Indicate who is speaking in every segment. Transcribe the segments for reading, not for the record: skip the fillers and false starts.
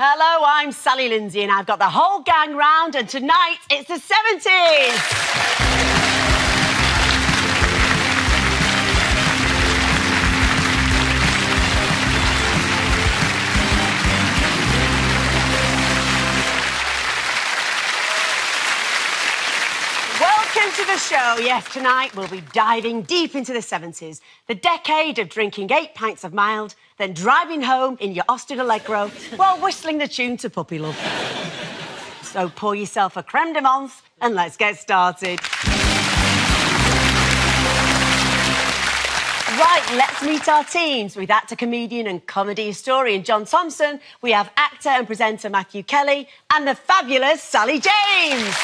Speaker 1: Hello, I'm Sally Lindsay and I've got the whole gang round and tonight it's the 70s! Welcome to the show. Yes, tonight we'll be diving deep into the 70s, the decade of drinking 8 pints of mild, then driving home in your Austin Allegro while whistling the tune to Puppy Love. So pour yourself a creme de menthe and let's get started. Right, let's meet our teams. With actor, comedian and comedy historian John Thompson, we have actor and presenter Matthew Kelly and the fabulous Sally James.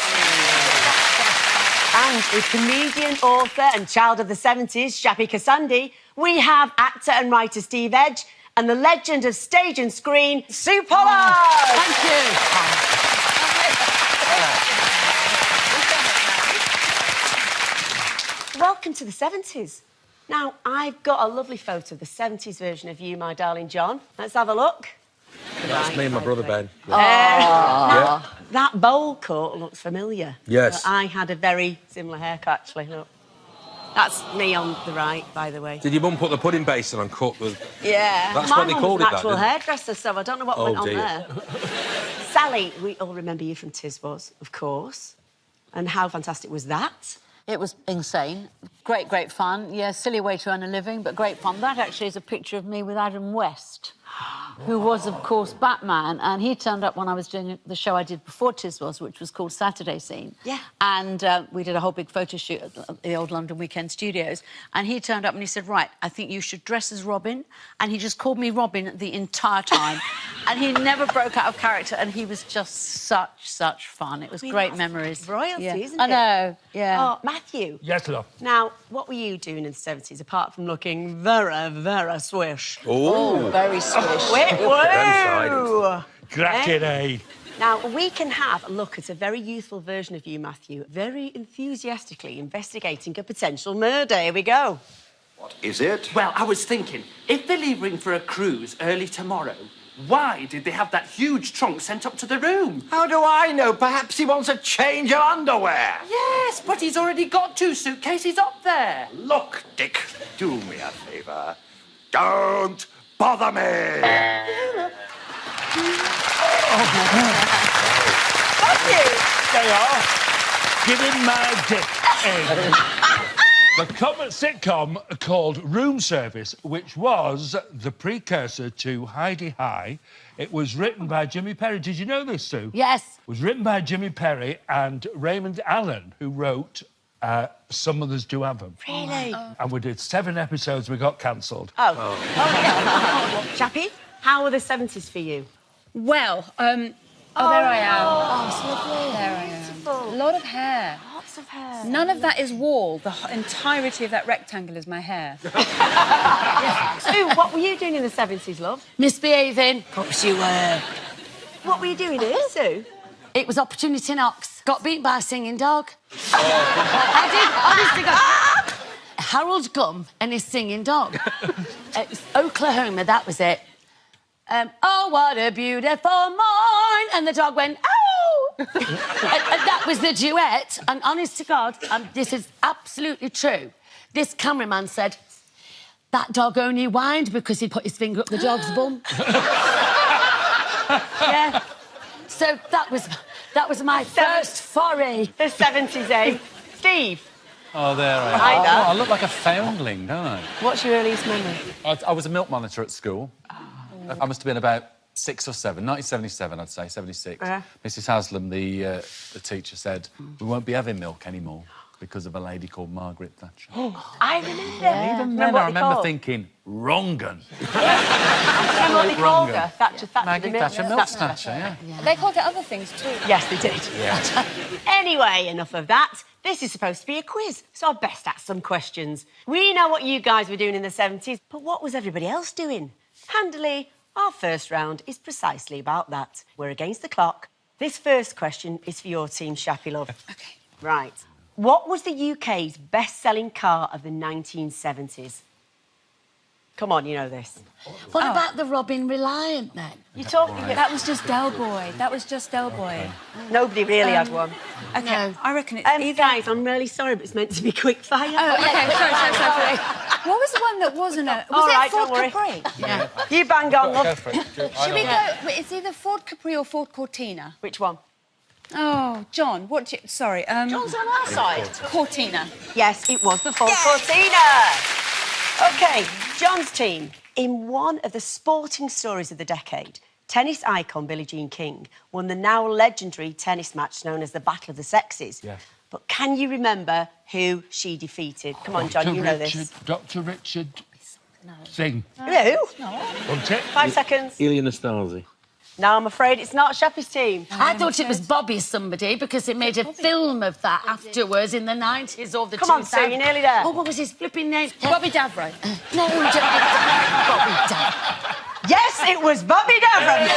Speaker 1: And with comedian, author and child of the 70s, Shappy Cassandi, we have actor and writer Steve Edge and the legend of stage and screen, Sue Pollard.
Speaker 2: Thank
Speaker 1: you. Welcome to the 70s. Now, I've got a lovely photo of the 70s version of you, my darling John. Let's have a look.
Speaker 3: That's me and my brother, Ben.
Speaker 1: Now, that bowl cut looks familiar.
Speaker 3: Yes.
Speaker 1: But I had a very similar haircut, actually. Look. That's me on the right, by the way.
Speaker 3: Did your mum put the pudding basin on cut with...
Speaker 1: Yeah.
Speaker 3: That's what they called it, that,
Speaker 1: actual
Speaker 3: didn't it?
Speaker 1: hairdresser, so I don't know what went on there. Sally, we all remember you from Tiswas, of course. And how fantastic was that?
Speaker 2: It was insane. Great, great fun. Yeah, silly way to earn a living, but great fun. That actually is a picture of me with Adam West, who was, of course, Batman, and he turned up when I was doing the show I did before Tiswas, which was called Saturday Scene.
Speaker 1: Yeah.
Speaker 2: And we did a whole big photo shoot at the old London Weekend Studios, and he turned up and he said, right, I think you should dress as Robin, and he just called me Robin the entire time, and he never broke out of character, and he was just such fun. It was great memories.
Speaker 1: Royalty,
Speaker 2: yeah.
Speaker 1: isn't it?
Speaker 2: I know, yeah.
Speaker 1: Oh, Matthew.
Speaker 4: Yes, love.
Speaker 1: Now, what were you doing in the 70s, apart from looking very swish?
Speaker 3: Oh,
Speaker 2: very swish.
Speaker 1: Whoa!
Speaker 4: Cracking, eh?
Speaker 1: Now, we can have a look at a very youthful version of you, Matthew, very enthusiastically investigating a potential murder. Here we go.
Speaker 5: What is it?
Speaker 6: Well, I was thinking, if they're leaving for a cruise early tomorrow, why did they have that huge trunk sent up to the room?
Speaker 5: How do I know? Perhaps he wants a change of underwear.
Speaker 6: Yes, but he's already got 2 suitcases up there.
Speaker 5: Look, Dick, do me a favour. Don't bother me.
Speaker 1: Matthew!
Speaker 4: They are. Give him my dick. The sitcom called Room Service, which was the precursor to Heidi High. It was written by Jimmy Perry. Did you know this, Sue?
Speaker 2: Yes.
Speaker 4: It was written by Jimmy Perry and Raymond Allen, who wrote Some Mothers Do Have Them.
Speaker 1: Really?
Speaker 4: And we did 7 episodes, we got cancelled.
Speaker 1: Oh. Shappy, how were the 70s for you?
Speaker 7: Well, there I am.
Speaker 1: Oh, it's lovely.
Speaker 7: There I am. A lot of hair.
Speaker 1: Lots of hair.
Speaker 7: None of that is wool. The entirety of that rectangle is my hair.
Speaker 1: Sue, what were you doing in the 70s, love?
Speaker 2: Misbehaving.
Speaker 1: Of course you were. What were you doing here, Sue?
Speaker 2: It was opportunity knocks. Got beat by a singing dog. I did, honestly. Harold Gum and his singing dog. It was Oklahoma, that was it. Oh, what a beautiful morn. And the dog went, ow! and that was the duet. And honest to God, this is absolutely true. This cameraman said, that dog only whined because he'd put his finger up the dog's bum. Yeah. So that was my first foray.
Speaker 1: The 70s, eh? Steve?
Speaker 8: Oh, there I am.
Speaker 1: Hi, Dad.
Speaker 8: Oh, I look like a foundling, don't I?
Speaker 1: What's your earliest memory?
Speaker 8: I was a milk monitor at school. I must have been about 6 or 7, 1977, I'd say, 76. Mrs. Haslam, the teacher, said, we won't be having milk anymore because of a lady called Margaret Thatcher.
Speaker 1: I remember.
Speaker 8: Yeah. Even then, I remember thinking, wrong-un.
Speaker 1: Remember what they called her? Thatcher,
Speaker 8: Maggie Thatcher, milk snatcher, yeah.
Speaker 7: They called it other things too.
Speaker 1: Yes, they did.
Speaker 8: Yeah.
Speaker 1: Anyway, enough of that. This is supposed to be a quiz, so I best ask some questions. We know what you guys were doing in the 70s, but what was everybody else doing? Handily, our first round is precisely about that. We're against the clock. This first question is for your team, Shappy Love.
Speaker 7: OK.
Speaker 1: Right. What was the UK's best-selling car of the 1970s? Come on, you know this.
Speaker 2: What about the Robin Reliant, then?
Speaker 1: You talking...
Speaker 7: That was just Del Boy. That was just Del Boy.
Speaker 1: Nobody really had one.
Speaker 7: OK,
Speaker 2: No.
Speaker 7: I reckon it's either...
Speaker 1: Guys, I'm really sorry, but it's meant to be quick fire.
Speaker 7: Oh, OK, sorry. What was the one that wasn't a... Was
Speaker 1: All right,
Speaker 7: it Ford
Speaker 1: don't worry.
Speaker 7: Capri?
Speaker 2: Yeah.
Speaker 1: You bang on, love.
Speaker 8: Go for it.
Speaker 7: Should we go... Wait, it's either Ford Capri or Ford Cortina.
Speaker 1: Which one?
Speaker 7: Oh, John, what do you... Sorry,
Speaker 1: John's on our side.
Speaker 7: Cortina.
Speaker 1: Yes, it was the Ford Cortina. OK, John's team. In one of the sporting stories of the decade, tennis icon Billie Jean King won the now legendary tennis match known as the Battle of the Sexes.
Speaker 8: Yes.
Speaker 1: But can you remember who she defeated? Come on, John, you know this.
Speaker 4: Dr. Richard Thing.
Speaker 1: Who?
Speaker 4: Wasn't it?
Speaker 1: 5 seconds.
Speaker 9: Ilya Nastasi.
Speaker 1: No, I'm afraid it's not Sheppy's team.
Speaker 2: I thought it was Bobby somebody because it made a film of that afterwards in the 90s or the 2000s.
Speaker 1: Come on, Sue, you're nearly there.
Speaker 2: Oh, what was his flipping name?
Speaker 7: Bobby Davro.
Speaker 2: No, Bobby Davro.
Speaker 1: Yes, it was Bobby Davro.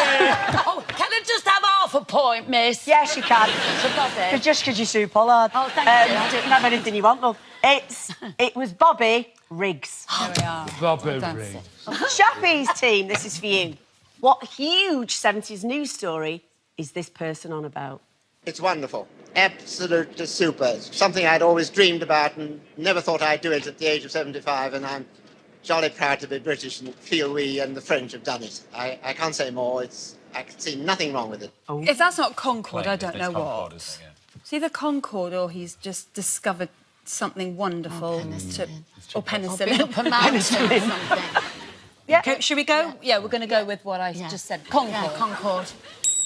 Speaker 2: Oh, can I just have half a point, miss?
Speaker 1: Yes, you can.
Speaker 2: For Bobby.
Speaker 1: Just because you're Sue Pollard.
Speaker 2: Oh, thank you.
Speaker 1: You can have anything you want, love. It was Bobby Riggs.
Speaker 7: There we are.
Speaker 4: Bobby
Speaker 7: That's
Speaker 4: Ring.
Speaker 7: it.
Speaker 1: Sheppy's team, this is for you. What huge 70s news story is this person on about?
Speaker 10: It's wonderful. Absolutely super. Something I'd always dreamed about and never thought I'd do it at the age of 75, and I'm jolly proud to be British and feel we and the French have done it. I can't say more. I can see nothing wrong with it.
Speaker 7: If that's not Concorde, I don't know
Speaker 8: Concorde,
Speaker 7: what.
Speaker 8: isn't it? Yeah.
Speaker 7: It's either Concorde or he's just discovered something wonderful. Or penicillin.
Speaker 2: Up a mountain or something.
Speaker 1: Yeah.
Speaker 7: OK, should we go? Yeah, we're going to go with what I just said. Concorde.
Speaker 2: Yeah, Concorde.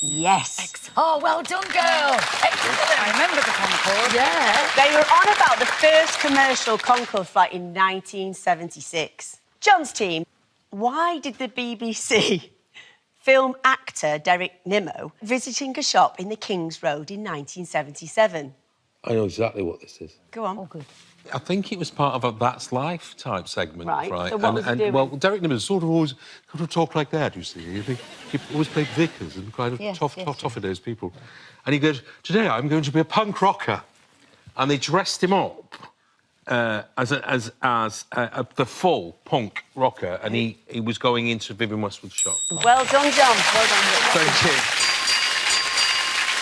Speaker 1: Yes.
Speaker 2: Oh, well done, girl. Excellent.
Speaker 7: I remember the Concorde.
Speaker 1: Yeah. They were on about the first commercial Concorde flight in 1976. John's team, why did the BBC film actor Derek Nimmo visiting a shop in the King's Road in 1977?
Speaker 3: I know exactly what this is.
Speaker 1: Go on.
Speaker 2: Oh, good.
Speaker 3: I think it was part of a That's Life type segment,
Speaker 1: Right,
Speaker 3: right?
Speaker 1: so what was he doing?
Speaker 3: Well, Derek Nimmo sort of always kind of talk like that, you see. He always played Vickers and kind of tough those people. And he goes, today I'm going to be a punk rocker. And they dressed him up as the full punk rocker, and he was going into Vivienne Westwood's shop.
Speaker 1: Well done, John. Well done.
Speaker 3: Thank you.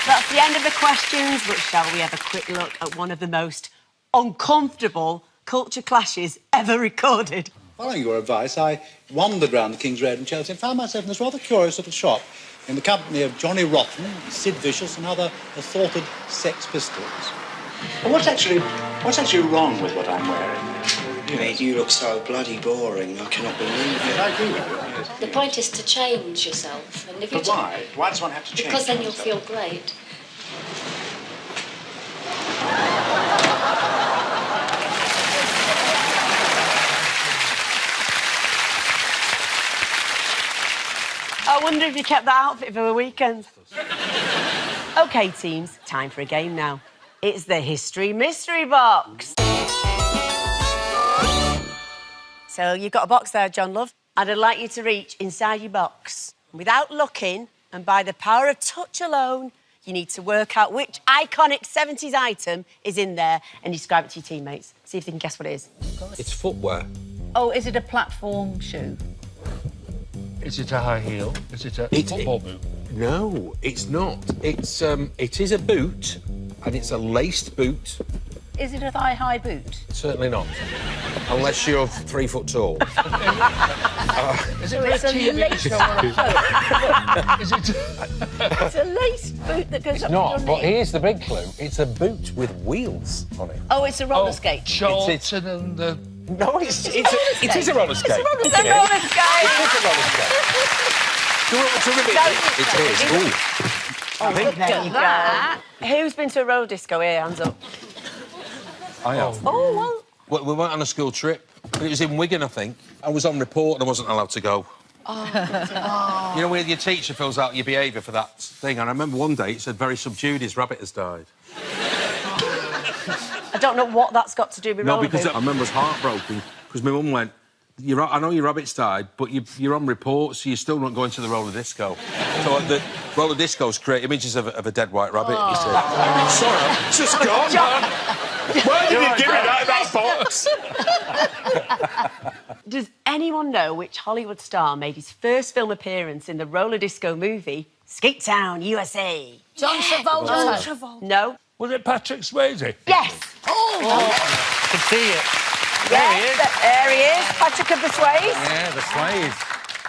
Speaker 1: That's the end of the questions, but shall we have a quick look at one of the most uncomfortable culture clashes ever recorded?
Speaker 11: Following your advice, I wandered round the King's Road in Chelsea and found myself in this rather curious little shop in the company of Johnny Rotten, Sid Vicious and other assorted Sex Pistols.
Speaker 12: Well, what's actually wrong with what I'm wearing?
Speaker 13: Mate, you look so bloody boring. I cannot believe it.
Speaker 12: I agree with you. Yes.
Speaker 14: The point is to change yourself. And if
Speaker 12: But
Speaker 14: you
Speaker 12: why? Why does one have to change?
Speaker 14: Because then you'll
Speaker 12: oneself?
Speaker 14: feel great.
Speaker 1: I wonder if you kept that outfit for the weekend. OK, teams, time for a game now. It's the History Mystery Box. So you've got a box there, John Love. I'd like you to reach inside your box. Without looking, and by the power of touch alone, you need to work out which iconic 70s item is in there and describe it to your teammates. See if they can guess what it is.
Speaker 3: It's footwear.
Speaker 7: Oh, is it a platform shoe?
Speaker 4: Is it a high heel? Is it a football boot?
Speaker 3: No, it's not. It is a boot, and it's a laced boot.
Speaker 7: Is it a thigh-high boot?
Speaker 3: Certainly not. Unless you're 3 foot tall.
Speaker 4: Is it
Speaker 7: It's a lace
Speaker 4: Is it?
Speaker 7: It's a lace boot that goes up
Speaker 3: Not,
Speaker 7: your
Speaker 3: but
Speaker 7: knee.
Speaker 3: here's the big clue. It's a boot with wheels on it.
Speaker 7: Oh, it's a roller skate.
Speaker 4: Charlton and the...
Speaker 3: No, it is a roller skate.
Speaker 1: It's a roller skate.
Speaker 3: It is a roller skate. Do you want me to repeat it? It is. Ooh.
Speaker 1: I think there you go. Who's been to a roller disco here? Hands up.
Speaker 3: I have.
Speaker 1: Oh, well.
Speaker 3: We went on a school trip, but it was in Wigan, I think. I was on report and I wasn't allowed to go.
Speaker 1: Oh.
Speaker 3: You know, when your teacher fills out your behaviour for that thing, and I remember one day it said, very subdued, his rabbit has died.
Speaker 1: I don't know what that's got to do with roller
Speaker 3: because
Speaker 1: boot.
Speaker 3: I remember I was heartbroken, because my mum went, I know your rabbit's died, but you're on report, so you're still not going to the roller disco. So the roller discos create images of a dead white rabbit, you see. Sorry, it's just gone, man. Why did you give me that in that box?
Speaker 1: Does anyone know which Hollywood star made his first film appearance in the roller disco movie Skate Town, USA?
Speaker 2: John Travolta.
Speaker 7: John Travolta.
Speaker 1: No.
Speaker 4: Was it Patrick Swayze?
Speaker 1: Yes.
Speaker 8: I can see it.
Speaker 1: There he is. Patrick of the Sways.
Speaker 8: Yeah, the Sways.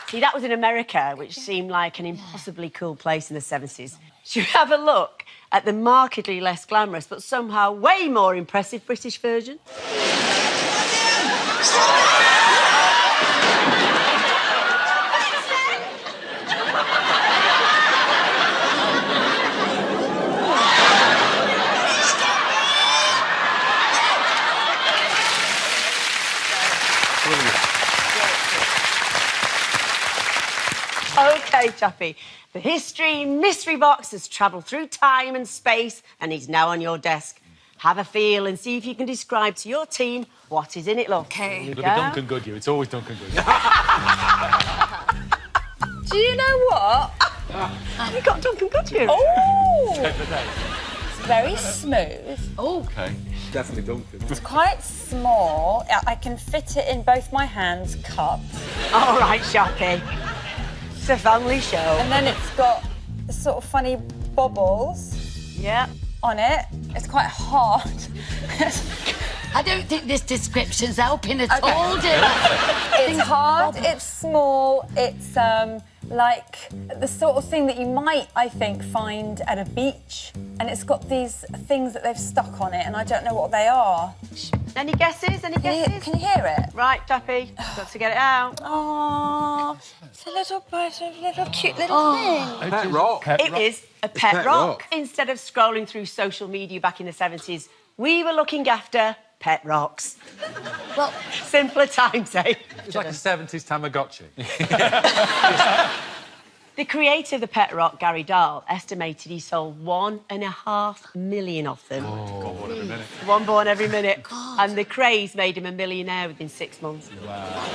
Speaker 1: See, that was in America, which seemed like an impossibly cool place in the 70s. Should we have a look at the markedly less glamorous but somehow way more impressive British version? OK, Chappie. The history mystery box has travelled through time and space and is now on your desk. Have a feel and see if you can describe to your team what is in it, love.
Speaker 7: OK.
Speaker 8: It'll be Duncan Goodyear. It's always Duncan Goodyear.
Speaker 7: Do you know what?
Speaker 1: You got Duncan Goodyear.
Speaker 7: Oh!
Speaker 8: Day.
Speaker 7: It's very smooth.
Speaker 8: OK.
Speaker 3: Definitely Duncan.
Speaker 7: It's quite small. I can fit it in both my hands, cupped.
Speaker 1: All right, Chappie. It's a family show.
Speaker 7: And then it's got the sort of funny bobbles.
Speaker 1: Yeah.
Speaker 7: On it. It's quite hard.
Speaker 2: I don't think this description's helping at all, dear.
Speaker 7: It's hard, it's small, it's like the sort of thing that you might, I think, find at a beach. And it's got these things that they've stuck on it, and I don't know what they are.
Speaker 1: Any guesses? Any guesses?
Speaker 7: Can you hear it?
Speaker 1: Right, Chappie. Got to get it out.
Speaker 7: Oh, it's a little bit of little cute little thing.
Speaker 3: Pet rock.
Speaker 1: It is a pet rock. Instead of scrolling through social media back in the 70s, we were looking after pet rocks.
Speaker 2: Well,
Speaker 1: simpler times, eh?
Speaker 8: It's like a 70s Tamagotchi.
Speaker 1: The creator of the pet rock, Gary Dahl, estimated he sold 1.5 million of them.
Speaker 8: God, one every minute.
Speaker 1: One born every minute. And the craze made him a millionaire within 6 months.
Speaker 8: Wow.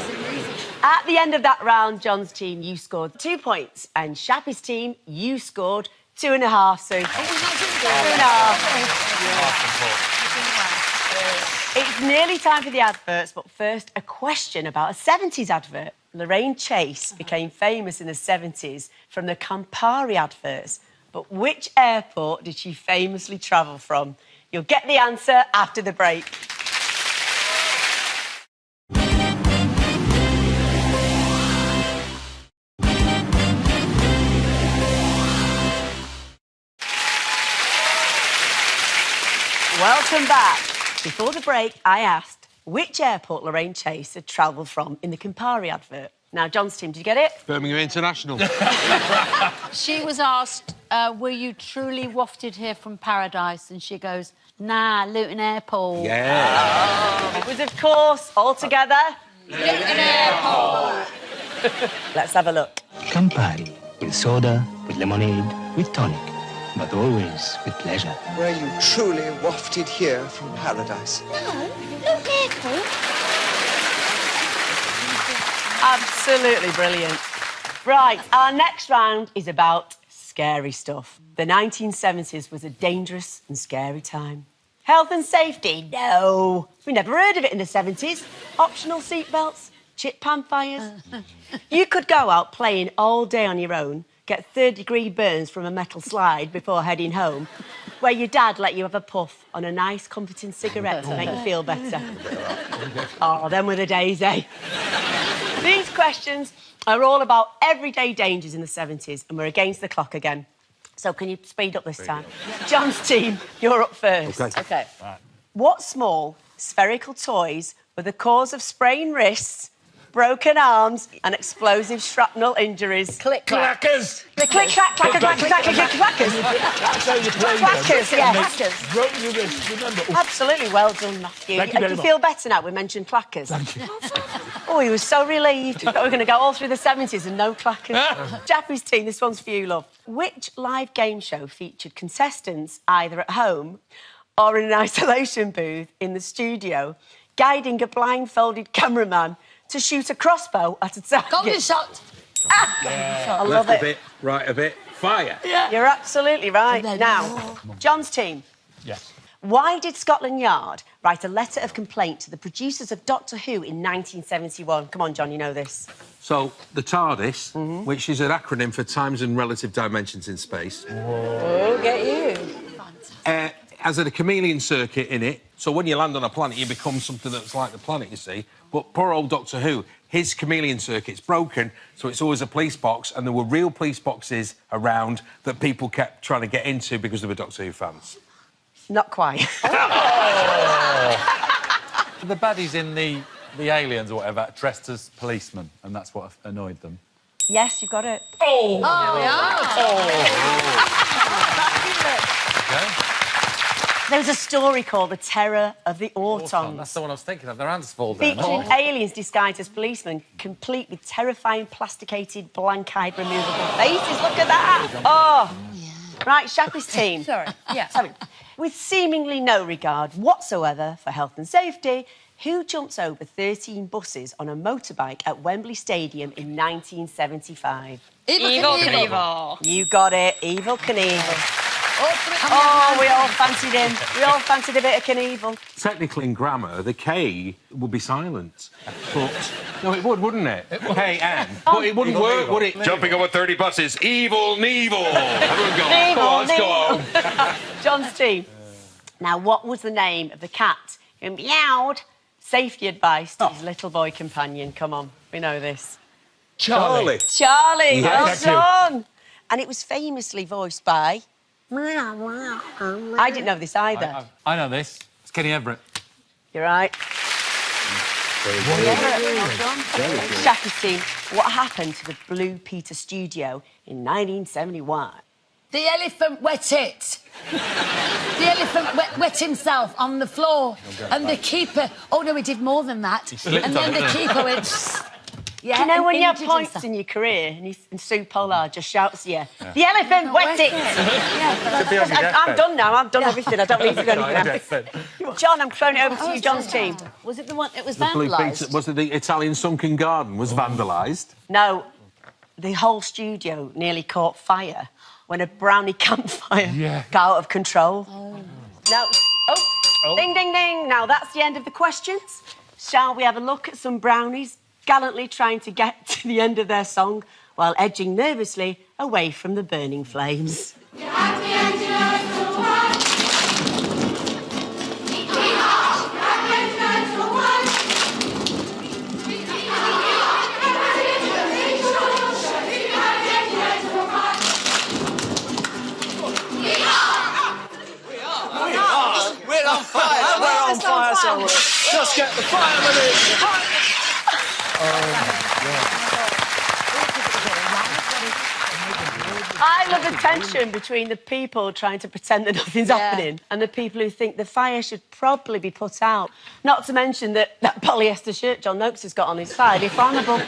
Speaker 1: At the end of that round, John's team, you scored 2 points. And Shappy's team, you scored 2.5, Sue. 2.5. It's nearly time for the adverts, but first, a question about a 70s advert. Lorraine Chase became famous in the 70s from the Campari adverts. But which airport did she famously travel from? You'll get the answer after the break. Welcome back. Before the break, I asked which airport Lorraine Chase had travelled from in the Campari advert. Now, John's team, did you get it?
Speaker 3: Birmingham International.
Speaker 9: She was asked, were you truly wafted here from paradise? And she goes, nah, Luton Airport.
Speaker 3: Yeah.
Speaker 1: It was, of course, all together.
Speaker 9: Luton Airport.
Speaker 1: Let's have a look.
Speaker 15: Campari, with soda, with lemonade, with tonic, but always with pleasure.
Speaker 13: Were you truly wafted here from paradise?
Speaker 9: No, Luton Airport.
Speaker 1: Absolutely brilliant. Right, our next round is about scary stuff. The 1970s was a dangerous and scary time. Health and safety? No. We never heard of it in the 70s. Optional seatbelts, chip pan fires. You could go out playing all day on your own, get third-degree burns from a metal slide before heading home, where your dad let you have a puff on a nice, comforting cigarette to make you feel better. Oh, them were the days, eh? These questions are all about everyday dangers in the 70s, and we're against the clock again. So can you speed up this time? John's team, you're up first.
Speaker 2: OK.
Speaker 8: Right.
Speaker 1: What small, spherical toys were the cause of sprained wrists, broken arms and explosive shrapnel injuries?
Speaker 4: Clackers!
Speaker 1: The click-clack, clackers.
Speaker 4: That's how you play
Speaker 1: Clackers,
Speaker 4: them.
Speaker 1: yes.
Speaker 4: And they broke your wrist, remember? Oh,
Speaker 1: Absolutely, well done, Matthew.
Speaker 4: Thank you very
Speaker 1: Do you
Speaker 4: much.
Speaker 1: feel better now we mentioned clackers?
Speaker 4: Thank you.
Speaker 1: Oh, he was so relieved that we're going to go all through the 70s and no clackers. Jappy's team, this one's for you, love. Which live game show featured contestants either at home or in an isolation booth in the studio, guiding a blindfolded cameraman to shoot a crossbow at a target?
Speaker 2: Golden shot.
Speaker 1: I love
Speaker 3: Left
Speaker 1: it.
Speaker 3: a bit, right a bit, fire.
Speaker 1: You're absolutely right. Now, John's team.
Speaker 4: Yes.
Speaker 1: Why did Scotland Yard write a letter of complaint to the producers of Doctor Who in 1971? Come on, John, you know this.
Speaker 3: So, the TARDIS, which is an acronym for Times and Relative Dimensions in Space...
Speaker 7: Oh, get you.
Speaker 3: has a chameleon circuit in it, so when you land on a planet, you become something that's like the planet, you see. But poor old Doctor Who, his chameleon circuit's broken, so it's always a police box, and there were real police boxes around that people kept trying to get into because they were Doctor Who fans.
Speaker 1: Not quite.
Speaker 8: The baddies in the Aliens or whatever dressed as policemen, and that's what annoyed them.
Speaker 1: Yes, you've got it.
Speaker 4: Oh!
Speaker 2: There we are.
Speaker 8: Okay.
Speaker 1: There was a story called The Terror of the Autons.
Speaker 8: That's the one I was thinking of. Their hands fall down.
Speaker 1: Featuring aliens disguised as policemen, complete with terrifying, plasticated, blank-eyed, removable faces. Look at that! Oh! Right, Shappy's team.
Speaker 7: Sorry, yeah.
Speaker 1: Sorry. With seemingly no regard whatsoever for health and safety, who jumps over 13 buses on a motorbike at Wembley Stadium in 1975?
Speaker 7: Evil Knievel.
Speaker 1: You got it, Evil Knievel. Oh, we all fancied him. We all fancied a bit of Knievel.
Speaker 3: Technically, in grammar, the K would be silent. But... No, it would, wouldn't it? K-N. But it wouldn't work, would it?
Speaker 5: Jumping over 30 buses. Evil Knievel. Everyone go.
Speaker 1: Knievel,
Speaker 5: Go on, let's go
Speaker 1: Knievel.
Speaker 5: home.
Speaker 1: John's team. Now, what was the name of the cat who meowed safety advice to his little boy companion? Come on, we know this.
Speaker 4: Charlie.
Speaker 1: Charlie,
Speaker 3: Yes.
Speaker 1: well
Speaker 4: Thank you.
Speaker 1: done. And it was famously voiced by... I didn't know this either.
Speaker 8: I know this. It's Kenny Everett.
Speaker 1: You're right. Shappy's team, what happened to the Blue Peter studio in 1971?
Speaker 2: The elephant wet it. The elephant wet himself on the floor. And the keeper... Oh, no, he did more than that. And then the keeper went... Yeah,
Speaker 1: You know when you have
Speaker 2: injured
Speaker 1: points
Speaker 2: himself.
Speaker 1: in your career and Sue Pollard just shouts to you, the elephant wet it! I'm done now, I've done everything, I don't need to do anything else. John, I'm throwing it over to you, John's team.
Speaker 2: Was it the one... It was
Speaker 3: The Blue
Speaker 2: vandalised?
Speaker 3: Peter... Was it the Italian sunken garden was vandalised?
Speaker 1: No, the whole studio nearly caught fire when a brownie campfire got out of control. No. Oh, ding, ding, ding. Now, that's the end of the questions. Shall we have a look at some brownies gallantly trying to get to the end of their song while edging nervously away from the burning flames?
Speaker 13: We're on fire. We're on fire, so just get the firemen in.
Speaker 1: I love the tension between the people trying to pretend that nothing's happening and the people who think the fire should probably be put out. Not to mention that polyester shirt John Noakes has got on is highly flammable.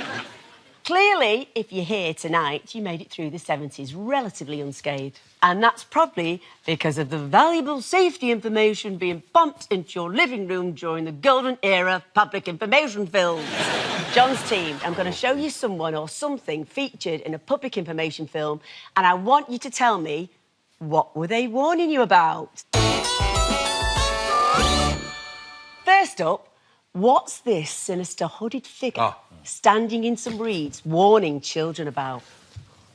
Speaker 1: Clearly, if you're here tonight, you made it through the 70s relatively unscathed. And that's probably because of the valuable safety information being pumped into your living room during the golden era of public information films. John's team, I'm going to show you someone or something featured in a public information film, and I want you to tell me, what were they warning you about? First up, what's this sinister hooded figure standing in some reeds warning children about?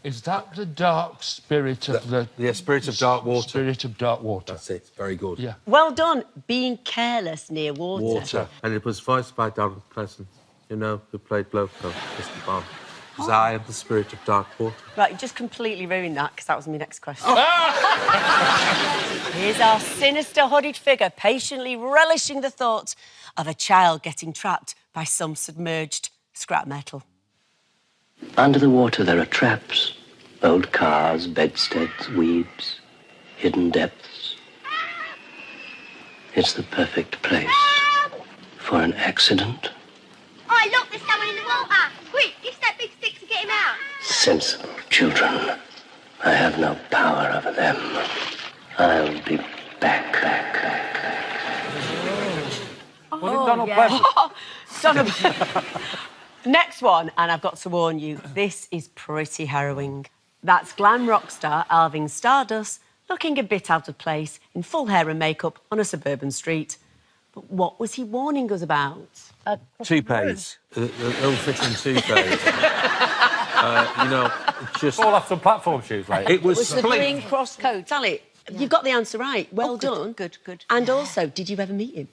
Speaker 4: Is that the dark spirit of the...
Speaker 3: Yeah, spirit of dark water.
Speaker 4: Spirit of dark water.
Speaker 3: That's it. Very good.
Speaker 4: Yeah.
Speaker 1: Well done, being careless near water.
Speaker 3: Water. And it was voiced by Donald Pleasant, you know, who played Blofeld, Mr. Bond. Because I am the spirit of dark water.
Speaker 1: Right, you just completely ruined that, because that was my next question. Here's our sinister hooded figure patiently relishing the thought of a child getting trapped by some submerged scrap metal.
Speaker 15: Under the water there are traps, old cars, bedsteads, weeds, hidden depths. It's the perfect place for an accident.
Speaker 16: Oh, look, there's someone in the water. Quick, use that big stick to get him out.
Speaker 15: Sensible children. I have no power over them. I'll be back.
Speaker 8: Was it Donald Pleasant?
Speaker 1: Donald. Next one, and I've got to warn you, this is pretty harrowing. That's glam rock star Alvin Stardust looking a bit out of place in full hair and makeup on a suburban street. But what was he warning us about?
Speaker 3: Toupees. Ill-fitting toupees. You know, just...
Speaker 8: Fall off some platform shoes, like.
Speaker 3: It was
Speaker 9: the green cross coat.
Speaker 1: Sally, you've got the answer right. Well done.
Speaker 9: Good, good.
Speaker 1: And also, did you ever meet him?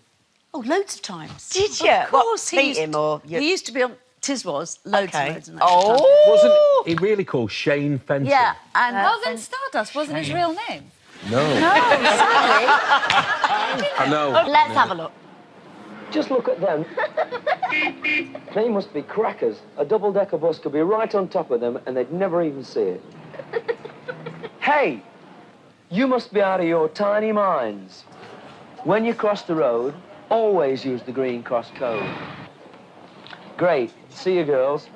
Speaker 9: Oh, loads of times.
Speaker 1: Did you?
Speaker 9: Of course.
Speaker 1: Meet him or...
Speaker 9: He used to be on Tiswas loads and loads and loads
Speaker 1: Oh!
Speaker 9: of times.
Speaker 3: Wasn't he really called Shane Fenton?
Speaker 9: Yeah, and...
Speaker 7: then Stardust wasn't his real name.
Speaker 3: No.
Speaker 9: sadly.
Speaker 3: I know.
Speaker 1: Let's have a look.
Speaker 17: Just look at them. They must be crackers. A double-decker bus could be right on top of them and they'd never even see it. Hey, you must be out of your tiny minds. When you cross the road, always use the green cross code. Great. See you, girls.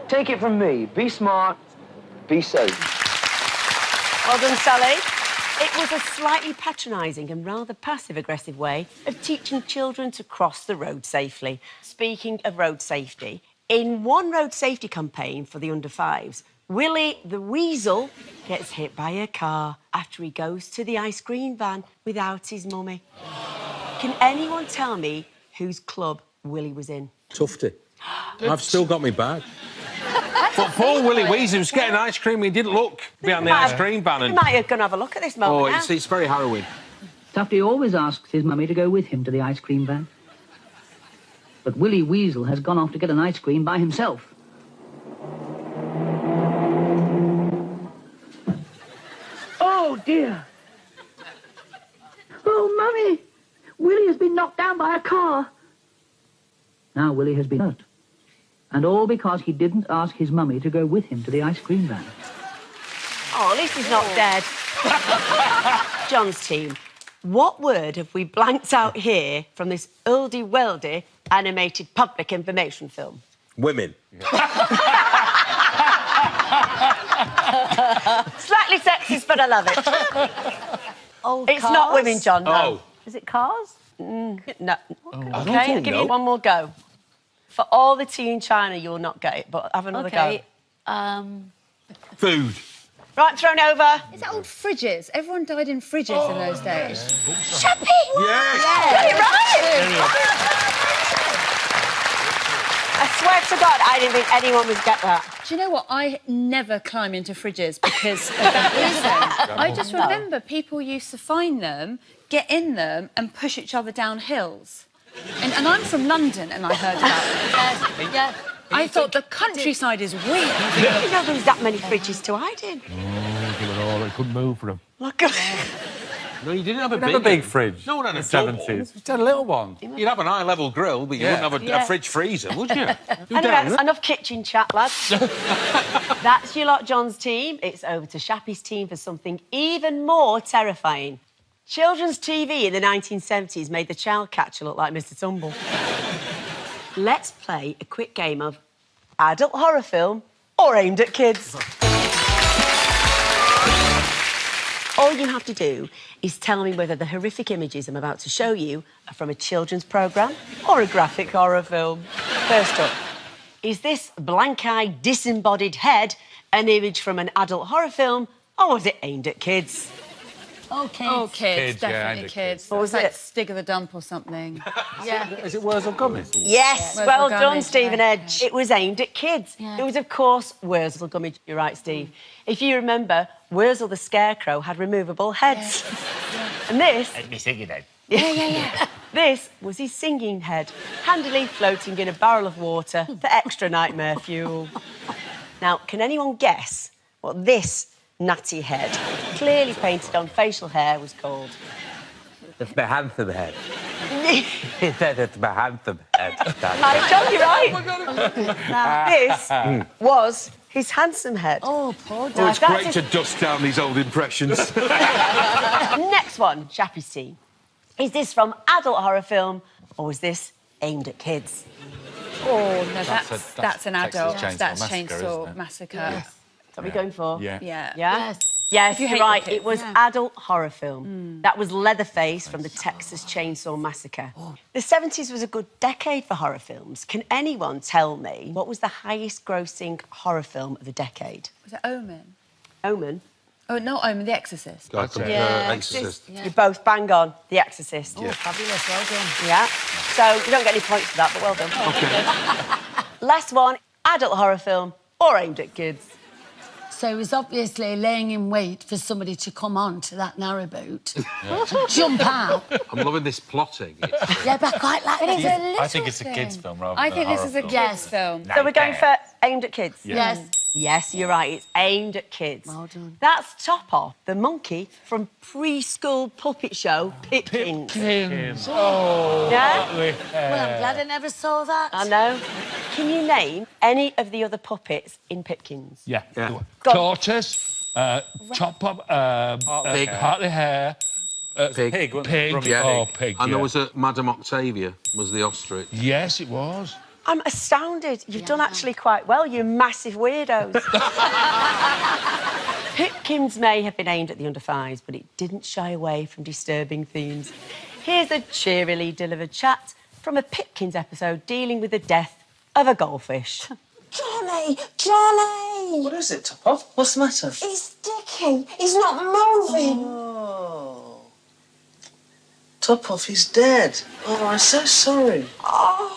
Speaker 17: Take it from me. Be smart. Be safe.
Speaker 1: Well done, Sally. It was a slightly patronising and rather passive-aggressive way of teaching children to cross the road safely. Speaking of road safety, in one road safety campaign for the under-5s, Willie the Weasel gets hit by a car after he goes to the ice cream van without his mummy. Can anyone tell me whose club Willie was in?
Speaker 3: Tufty. I've still got me bag. But poor Willie Weasel was getting ice cream. He didn't look behind the ice cream van.
Speaker 1: We might have gone have a look at this moment now.
Speaker 3: It's very harrowing.
Speaker 18: Tufty always asks his mummy to go with him to the ice cream van. But Willie Weasel has gone off to get an ice cream by himself. Oh, dear. Oh, Mummy! Willie has been knocked down by a car. Now Willie has been hurt. And all because he didn't ask his mummy to go with him to the ice cream van.
Speaker 1: Oh, at least he's not dead. John's team, what word have we blanked out here from this oldie-weldy animated public information film?
Speaker 3: Women.
Speaker 1: Slightly sexist, but I love it. It's
Speaker 9: cars?
Speaker 1: not women, John, no.
Speaker 3: Oh.
Speaker 9: Is it cars?
Speaker 1: No.
Speaker 3: I
Speaker 1: OK,
Speaker 3: don't
Speaker 1: I'll give
Speaker 3: know.
Speaker 1: you one more go. For all the tea in China, you'll not get it, but have another
Speaker 9: OK.
Speaker 1: go.
Speaker 3: Food.
Speaker 1: Right, thrown over.
Speaker 7: Is it old fridges? Everyone died in fridges in those days.
Speaker 1: Chappy!
Speaker 3: Yes!
Speaker 1: Got it right! I swear to God, I didn't think anyone would get that.
Speaker 7: Do you know what? I never climb into fridges because of that reason. I just remember people used to find them, get in them and push each other down hills. And I'm from London and I heard about it.
Speaker 9: Yeah.
Speaker 7: I thought the countryside is weird.
Speaker 1: I didn't know there was that many fridges to hide in.
Speaker 4: Oh, they couldn't move for them.
Speaker 1: Look at
Speaker 3: No, you didn't have a
Speaker 8: We had a big fridge.
Speaker 3: No one had
Speaker 8: in
Speaker 3: a
Speaker 8: the
Speaker 3: double.
Speaker 8: 70s. We had a little one.
Speaker 3: You'd have an high-level grill, but you wouldn't have a fridge freezer, would you?
Speaker 1: Anyway, enough kitchen chat, lads. That's your lot, John's team. It's over to Shappy's team for something even more terrifying. Children's TV in the 1970s made the child catcher look like Mr. Tumble. Let's play a quick game of adult horror film or aimed at kids. All you have to do is tell me whether the horrific images I'm about to show you are from a children's programme or a graphic horror film. First up, is this blank-eyed, disembodied head an image from an adult horror film or was it aimed at kids?
Speaker 9: Oh, kids.
Speaker 7: Oh, kids,
Speaker 8: Kids, yeah,
Speaker 7: definitely
Speaker 8: aimed at
Speaker 7: kids.
Speaker 1: What was
Speaker 7: It's like
Speaker 1: it?
Speaker 7: Stig of the Dump or something.
Speaker 9: Yeah.
Speaker 8: Is it Wurzel Gummidge?
Speaker 1: Yes,
Speaker 7: Wurzel
Speaker 1: well done,
Speaker 7: Gummidge,
Speaker 1: Stephen
Speaker 7: right.
Speaker 1: Edge. It was aimed at kids.
Speaker 9: Yeah.
Speaker 1: It was, of course, Wurzel Gummidge. You're right, Steve. If you remember, Wurzel the Scarecrow had removable heads. And this...
Speaker 5: Let me sing it then.
Speaker 1: Yeah. This was his singing head, handily floating in a barrel of water for extra nightmare fuel. Now, can anyone guess what this natty head, clearly painted on facial hair, was called?
Speaker 19: It's my handsome head. He said it's my handsome head.
Speaker 1: Right, John, you're right. This was his handsome head.
Speaker 9: Oh, poor
Speaker 3: Oh, it's
Speaker 1: That's
Speaker 3: great
Speaker 1: his-
Speaker 3: to dust down these old impressions.
Speaker 1: Next one, Shappy's team. Is this from adult horror film or was this aimed at kids?
Speaker 7: Oh, no,
Speaker 8: That's
Speaker 7: that's an
Speaker 8: Texas
Speaker 7: adult.
Speaker 8: Chainsaw
Speaker 7: That's
Speaker 8: Massacre,
Speaker 7: Chainsaw
Speaker 8: isn't it?
Speaker 7: Massacre.
Speaker 1: Yes. What are we going for?
Speaker 8: Yeah.
Speaker 7: Yeah.
Speaker 1: Yeah?
Speaker 9: Yes.
Speaker 1: Yes,
Speaker 7: If you
Speaker 1: you're
Speaker 7: hate
Speaker 1: right.
Speaker 7: the kids,
Speaker 1: It was
Speaker 7: yeah.
Speaker 1: adult horror film. That was Leatherface from the Texas Chainsaw Massacre. The 70s was a good decade for horror films. Can anyone tell me what was the highest grossing horror film of the decade?
Speaker 7: Was it Omen?
Speaker 1: Omen?
Speaker 7: Oh, not The Exorcist.
Speaker 3: Guy from
Speaker 1: Yeah,
Speaker 3: Exorcist.
Speaker 1: You're both bang on. The Exorcist.
Speaker 2: Oh, fabulous, well done.
Speaker 1: Yeah. So you don't get any points for that, but well done.
Speaker 3: Okay.
Speaker 1: Last one, adult horror film or aimed at kids.
Speaker 2: So he was obviously laying in wait for somebody to come on to that narrowboat and jump out.
Speaker 3: I'm loving this plotting.
Speaker 2: Yeah, but I quite like
Speaker 7: But
Speaker 2: that.
Speaker 7: it's a little
Speaker 8: I think it's a kids' film rather
Speaker 7: I
Speaker 8: than
Speaker 7: think
Speaker 8: a
Speaker 7: this
Speaker 8: horror
Speaker 7: is a
Speaker 8: film.
Speaker 7: kids' film.
Speaker 1: So we're going for aimed at kids?
Speaker 2: Yes.
Speaker 1: Yes, you're right. It's aimed at kids.
Speaker 2: Well done.
Speaker 1: That's Top Off, the monkey from preschool puppet show Pipkins.
Speaker 4: Pipkins. Oh,
Speaker 1: Yeah?
Speaker 4: lovely hair.
Speaker 2: Well, I'm glad I never saw that.
Speaker 1: I know. Can you name any of the other puppets in Pipkins?
Speaker 4: Yeah.
Speaker 1: Go on.
Speaker 4: Tortoise, Top Pop,
Speaker 3: Pig.
Speaker 4: Hartley Hare,
Speaker 3: Pig.
Speaker 4: Pig.
Speaker 3: Yeah.
Speaker 4: Oh, Pig.
Speaker 3: And
Speaker 4: yeah.
Speaker 3: there was a Madame Octavia, was the ostrich.
Speaker 4: Yes, it was.
Speaker 1: I'm astounded. You've done actually quite well, you massive weirdos. Pipkins may have been aimed at the under-5s, but it didn't shy away from disturbing themes. Here's a cheerily delivered chat from a Pipkins episode dealing with the death of a goldfish.
Speaker 20: Johnny! Johnny!
Speaker 13: What is it, Top Off? What's the matter?
Speaker 20: He's sticky. He's not moving.
Speaker 13: Oh. Top Off, he's dead. Oh, I'm so sorry.
Speaker 20: Oh,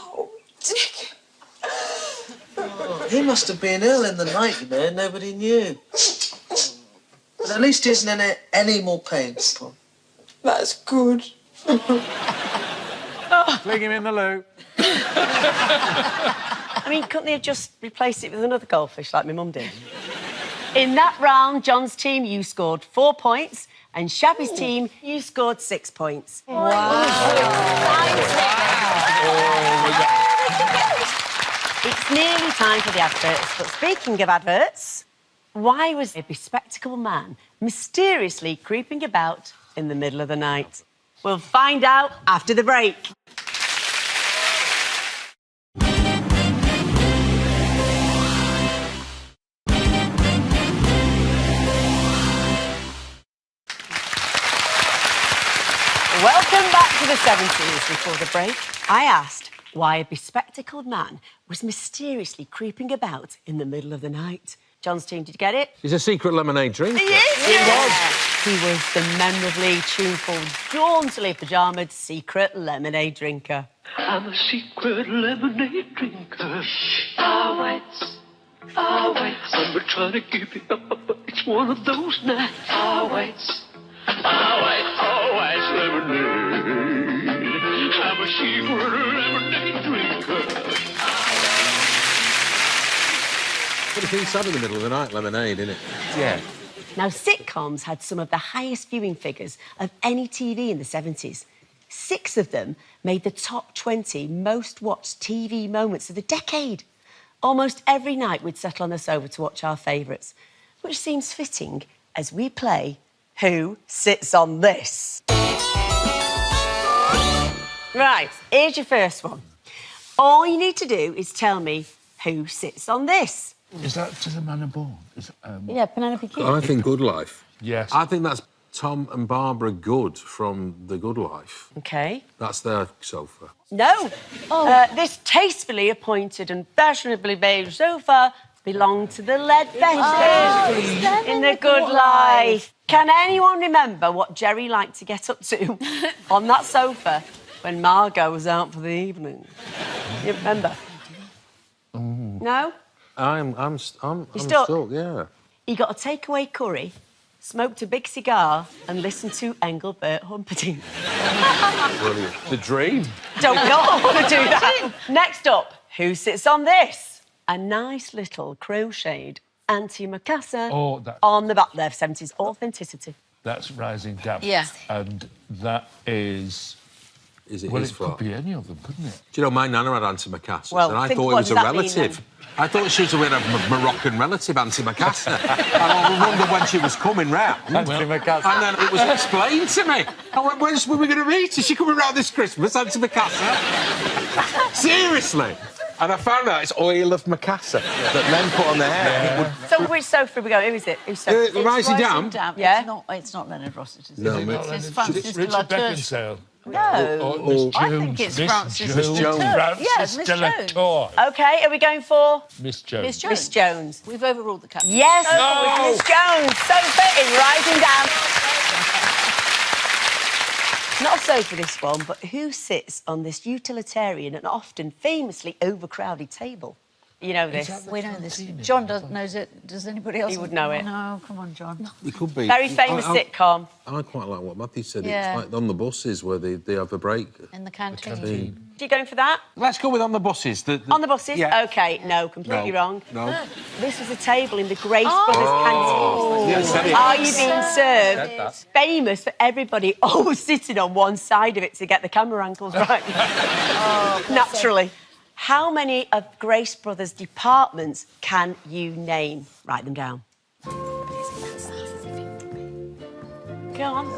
Speaker 20: Dick.
Speaker 13: Oh, he must have been ill in the night, you know, nobody knew. But at least he isn't in any more pain, Top Off.
Speaker 20: That's good.
Speaker 8: Fling him in the loo.
Speaker 1: I mean, couldn't they have just replaced it with another goldfish like my mum did? In that round, John's team, you scored 4 points, and Shabby's team, you scored 6 points. It's nearly time for the adverts, but speaking of adverts, why was a bespectacled man mysteriously creeping about in the middle of the night? We'll find out after the break. Welcome back to the 70s. Before the break, I asked why a bespectacled man was mysteriously creeping about in the middle of the night. John's team, did you get it?
Speaker 3: He's a secret lemonade drinker.
Speaker 1: He is. He was the memorably tuneful, jauntily pajamaed secret lemonade drinker.
Speaker 21: I'm a secret lemonade drinker. Always. I'm trying to give it up, but it's one of those nights. Always lemonade. I'm a secret lemonade drinker.
Speaker 3: Pretty sad in the middle of the night, lemonade, isn't it?
Speaker 8: Yeah.
Speaker 1: Now, sitcoms had some of the highest viewing figures of any TV in the 70s. 6 of them made the top 20 most watched TV moments of the decade. Almost every night we'd settle on the sofa to watch our favourites, which seems fitting as we play Who Sits on This? Right, here's your first one. All you need to do is tell me who sits on this.
Speaker 4: Is that to the man born?
Speaker 1: Yeah, Penelope Keith.
Speaker 3: I think Good Life.
Speaker 4: Yes.
Speaker 3: I think that's Tom and Barbara Good from The Good Life.
Speaker 1: OK.
Speaker 3: That's their sofa.
Speaker 1: No. This tastefully appointed and fashionably beige sofa belonged to the Leadbetters in The Good Life. Can anyone remember what Jerry liked to get up to on that sofa when Margot was out for the evening? You remember? No?
Speaker 3: I'm
Speaker 1: stuck?
Speaker 3: stuck, yeah.
Speaker 1: He got a takeaway curry, smoked a big cigar and listened to Engelbert Humperdinck.
Speaker 3: Brilliant.
Speaker 8: The dream.
Speaker 1: Don't not want to do that. Next up, who sits on this? A nice little crocheted antimacassar on the back there, 70s authenticity.
Speaker 4: That's Rising Damp.
Speaker 1: Yeah.
Speaker 4: And that is...
Speaker 3: Is it
Speaker 4: well,
Speaker 3: his
Speaker 4: it
Speaker 3: fault?
Speaker 4: could be any of them, couldn't it?
Speaker 3: Do you know, my nana had antimacassars,
Speaker 1: Well,
Speaker 3: and I
Speaker 1: think,
Speaker 3: thought it
Speaker 1: what
Speaker 3: was
Speaker 1: does
Speaker 3: a
Speaker 1: that mean,
Speaker 3: relative.
Speaker 1: then?
Speaker 3: I thought she was with a Moroccan relative, antimacassar. And I wondered when she was coming round.
Speaker 8: Antimacassar.
Speaker 3: And then it was explained to me. I went, when were we going to meet? Is she coming round this Christmas, antimacassar? Seriously. And I found out it's oil of macassar that men put on their hair.
Speaker 1: Yeah. So which sofa are we going? Who is it? Who's sofa?
Speaker 3: Rising Damp.
Speaker 9: Yeah. It's not Leonard Rossiter, is it?
Speaker 3: No,
Speaker 9: It's
Speaker 4: Richard
Speaker 9: Francis de la Tour.
Speaker 4: Beckinsale.
Speaker 9: No. I think it's Frances Jones.
Speaker 4: Frances
Speaker 9: Miss
Speaker 4: de la
Speaker 9: Jones.
Speaker 4: Tour.
Speaker 1: OK, are we going for?
Speaker 4: Miss Jones.
Speaker 9: Miss Jones.
Speaker 1: Miss Jones.
Speaker 9: We've overruled the captain.
Speaker 1: Yes,
Speaker 4: No!
Speaker 1: it was Miss Jones. Sofa is rising down. Not so for this one, but who sits on this utilitarian and often famously overcrowded table? You know this.
Speaker 9: We know this. John knows it. Does anybody else?
Speaker 1: He would know it.
Speaker 9: No, come on, John.
Speaker 3: It could be.
Speaker 1: Very famous sitcom.
Speaker 3: I quite like what Matthew said.
Speaker 9: Yeah.
Speaker 3: It's like on the buses where they have a break.
Speaker 9: In the canteen.
Speaker 1: Are you going for that?
Speaker 3: Let's go with on the buses.
Speaker 1: On the buses?
Speaker 3: Yeah.
Speaker 1: OK, no, completely wrong.
Speaker 3: No.
Speaker 1: This was a table in the Grace Brothers canteen. Are you being served? Famous for everybody always sitting on one side of it to get the camera angles right. Naturally. How many of Grace Brothers' departments can you name? Write them down. Go on.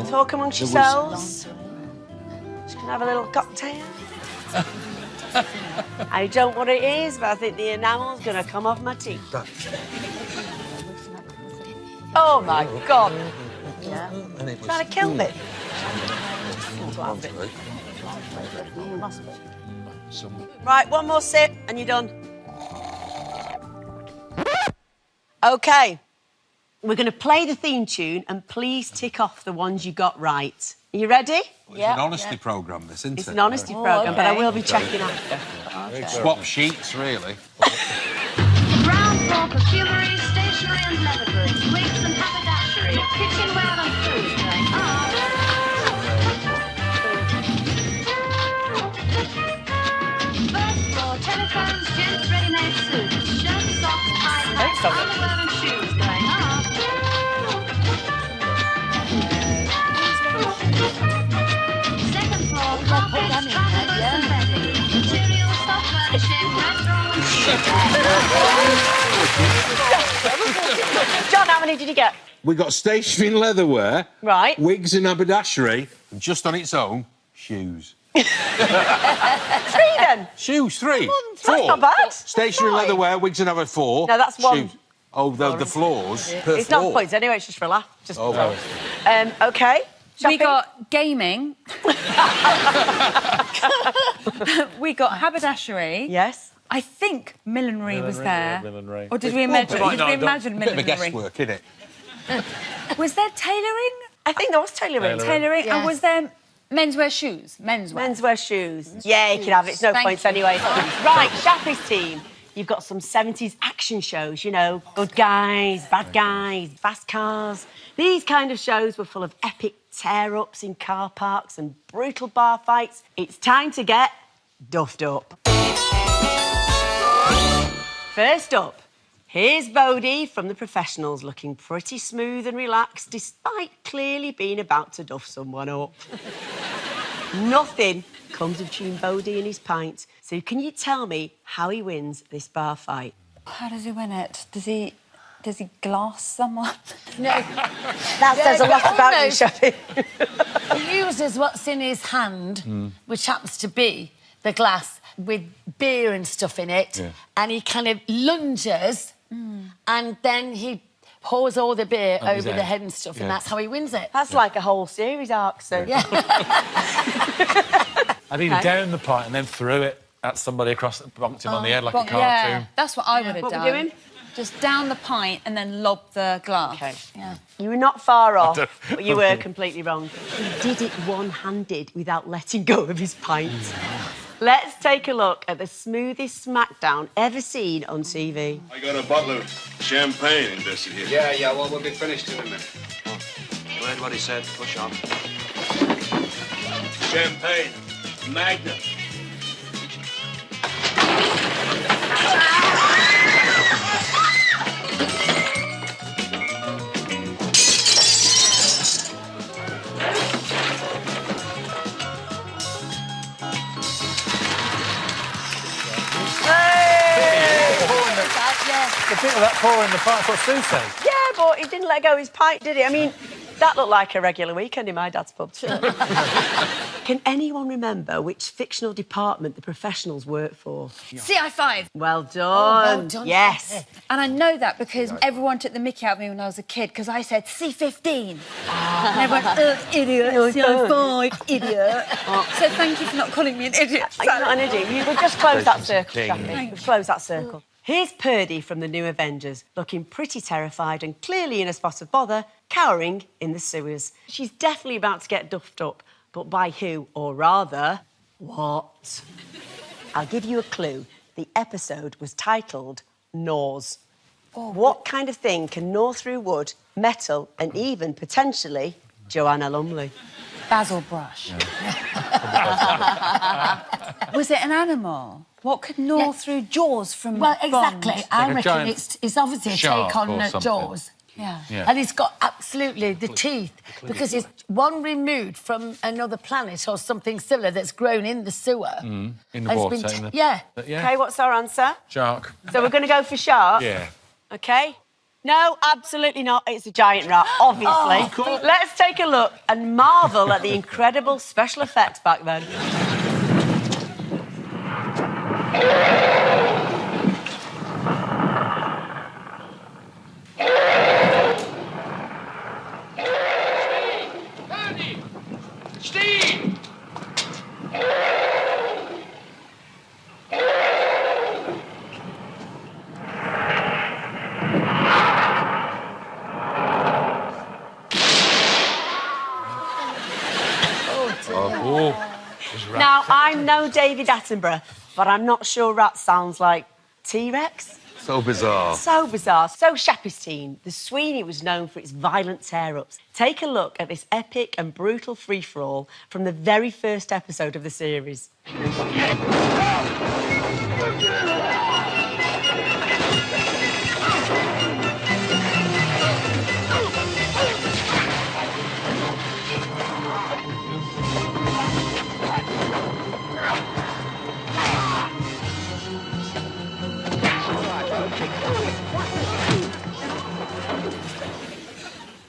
Speaker 1: Talk amongst yourselves. Just gonna have a little cocktail. I don't know what it is, but I think the enamel's gonna come off my teeth. Oh my God!
Speaker 9: Yeah.
Speaker 1: Trying to kill me. Right, one more sip and you're done. OK. We're going to play the theme tune and please tick off the ones you got right. Are you ready?
Speaker 3: It's an honesty programme, this, isn't it?
Speaker 1: It's an honesty programme, but I will be checking after.
Speaker 3: Swap sheets, really.
Speaker 16: Ground floor perfumery, stationery and leather goods, wigs and haberdashery, kitchenware and food going on. First floor, telephones, gents' ready-made suits, shirts, socks, tie hats, underwear and shoes going on. Second floor, carpets, travel boots and bedding, materials, soft furnishing, restaurant and
Speaker 1: John, how many did you get?
Speaker 3: We got stationery and leatherware.
Speaker 1: Right.
Speaker 3: Wigs and haberdashery. And just on its own, shoes.
Speaker 1: 3 then?
Speaker 3: Shoes, 3.
Speaker 1: That's not bad.
Speaker 3: Stationery and leatherware, wigs and haberdashery, 4.
Speaker 1: No, that's 1.
Speaker 3: Shoes. Oh, the floors. Per
Speaker 1: It's not
Speaker 3: floor.
Speaker 1: points anyway, it's just for a laugh. Just
Speaker 3: Oh,
Speaker 1: for
Speaker 3: right.
Speaker 1: OK.
Speaker 7: We got gaming. We got haberdashery.
Speaker 1: Yes.
Speaker 7: I think millinery was there.
Speaker 8: Millinery.
Speaker 7: Or did we imagine?
Speaker 3: Right,
Speaker 7: Did
Speaker 3: no,
Speaker 7: we
Speaker 3: no,
Speaker 7: imagine
Speaker 3: a bit of a
Speaker 7: millinery?
Speaker 3: guesswork, innit?
Speaker 7: Was there tailoring?
Speaker 1: I think there was tailoring.
Speaker 7: Tailoring.
Speaker 1: Yes.
Speaker 7: And was there menswear shoes? Menswear.
Speaker 1: Menswear shoes. Yeah, you can have it. It's no
Speaker 7: Thank
Speaker 1: points
Speaker 7: you.
Speaker 1: anyway. Right, Shappy's team. You've got some 70s action shows, you know, good guys, bad guys, fast cars. These kind of shows were full of epic tear-ups in car parks and brutal bar fights. It's time to get duffed up. First up, here's Bodie from The Professionals, looking pretty smooth and relaxed, despite clearly being about to duff someone up. Nothing comes between Bodie and his pint. So can you tell me how he wins this bar fight?
Speaker 7: How does he win it? Does he glass someone?
Speaker 2: No.
Speaker 1: That says a lot about you, Shappy.
Speaker 2: He uses what's in his hand, which happens to be the glass with beer and stuff in it, and he kind of lunges, and then he pours all the beer over the head and stuff, and that's how he wins it.
Speaker 1: That's like a whole series arc, so...
Speaker 2: Yeah.
Speaker 8: I mean, down the pint and then threw it at somebody across, bonked him on the head like a cartoon.
Speaker 7: Yeah, that's what I would have
Speaker 1: What
Speaker 7: done.
Speaker 1: we doing?
Speaker 7: Just down the pint and then lob the glass.
Speaker 1: OK.
Speaker 7: Yeah.
Speaker 1: You were not far off, but you were completely wrong. He did it one-handed without letting go of his pint. Let's take a look at the smoothest smackdown ever seen on TV.
Speaker 6: I got a bottle of champagne invested here.
Speaker 22: Yeah, well, we'll be finished in a minute. Go ahead, what he said. Push on.
Speaker 6: Champagne. Magnum.
Speaker 8: The bit of that pour in the pint, that's what Sue said.
Speaker 1: Yeah, but he didn't let go of his pint, did he? I mean, That looked like a regular weekend in my dad's pub. Can anyone remember which fictional department the professionals work for?
Speaker 7: CI5.
Speaker 1: Well done.
Speaker 7: Oh, well done.
Speaker 1: Yes.
Speaker 7: And I know that because everyone took the mickey out of me when I was a kid because I said C15. And everyone, idiot, CI5, idiot. So thank you for not calling me an idiot.
Speaker 1: You're not an idiot. You would just close that circle, Jackie. Close that circle. Here's Purdy from the New Avengers, looking pretty terrified and clearly in a spot of bother, cowering in the sewers. She's definitely about to get duffed up, but by who, or rather, what? I'll give you a clue. The episode was titled Gnaws. What kind of thing can gnaw through wood, metal, and even, potentially, Joanna Lumley?
Speaker 7: Basil brush. Was it an animal? What could gnaw through jaws from
Speaker 2: Well, exactly.
Speaker 7: bond?
Speaker 2: I reckon it's obviously a take on Jaws.
Speaker 7: Yeah.
Speaker 2: And it's got absolutely the teeth because it's one removed from another planet or something similar that's grown in the sewer.
Speaker 8: In the
Speaker 2: And it's
Speaker 8: water.
Speaker 2: been yeah.
Speaker 1: OK, what's our answer?
Speaker 8: Shark.
Speaker 1: So we're going to go for shark?
Speaker 8: Yeah.
Speaker 1: OK. No, absolutely not. It's a giant rat, obviously.
Speaker 8: Oh, cool.
Speaker 1: Let's take a look and marvel at the incredible special effects back then.
Speaker 21: Steve!
Speaker 1: Now, I'm no David Attenborough, but I'm not sure rat sounds like T-Rex.
Speaker 3: So bizarre.
Speaker 1: So bizarre. So Shapistine, the Sweeney was known for its violent tear-ups. Take a look at this epic and brutal free-for-all from the very first episode of the series.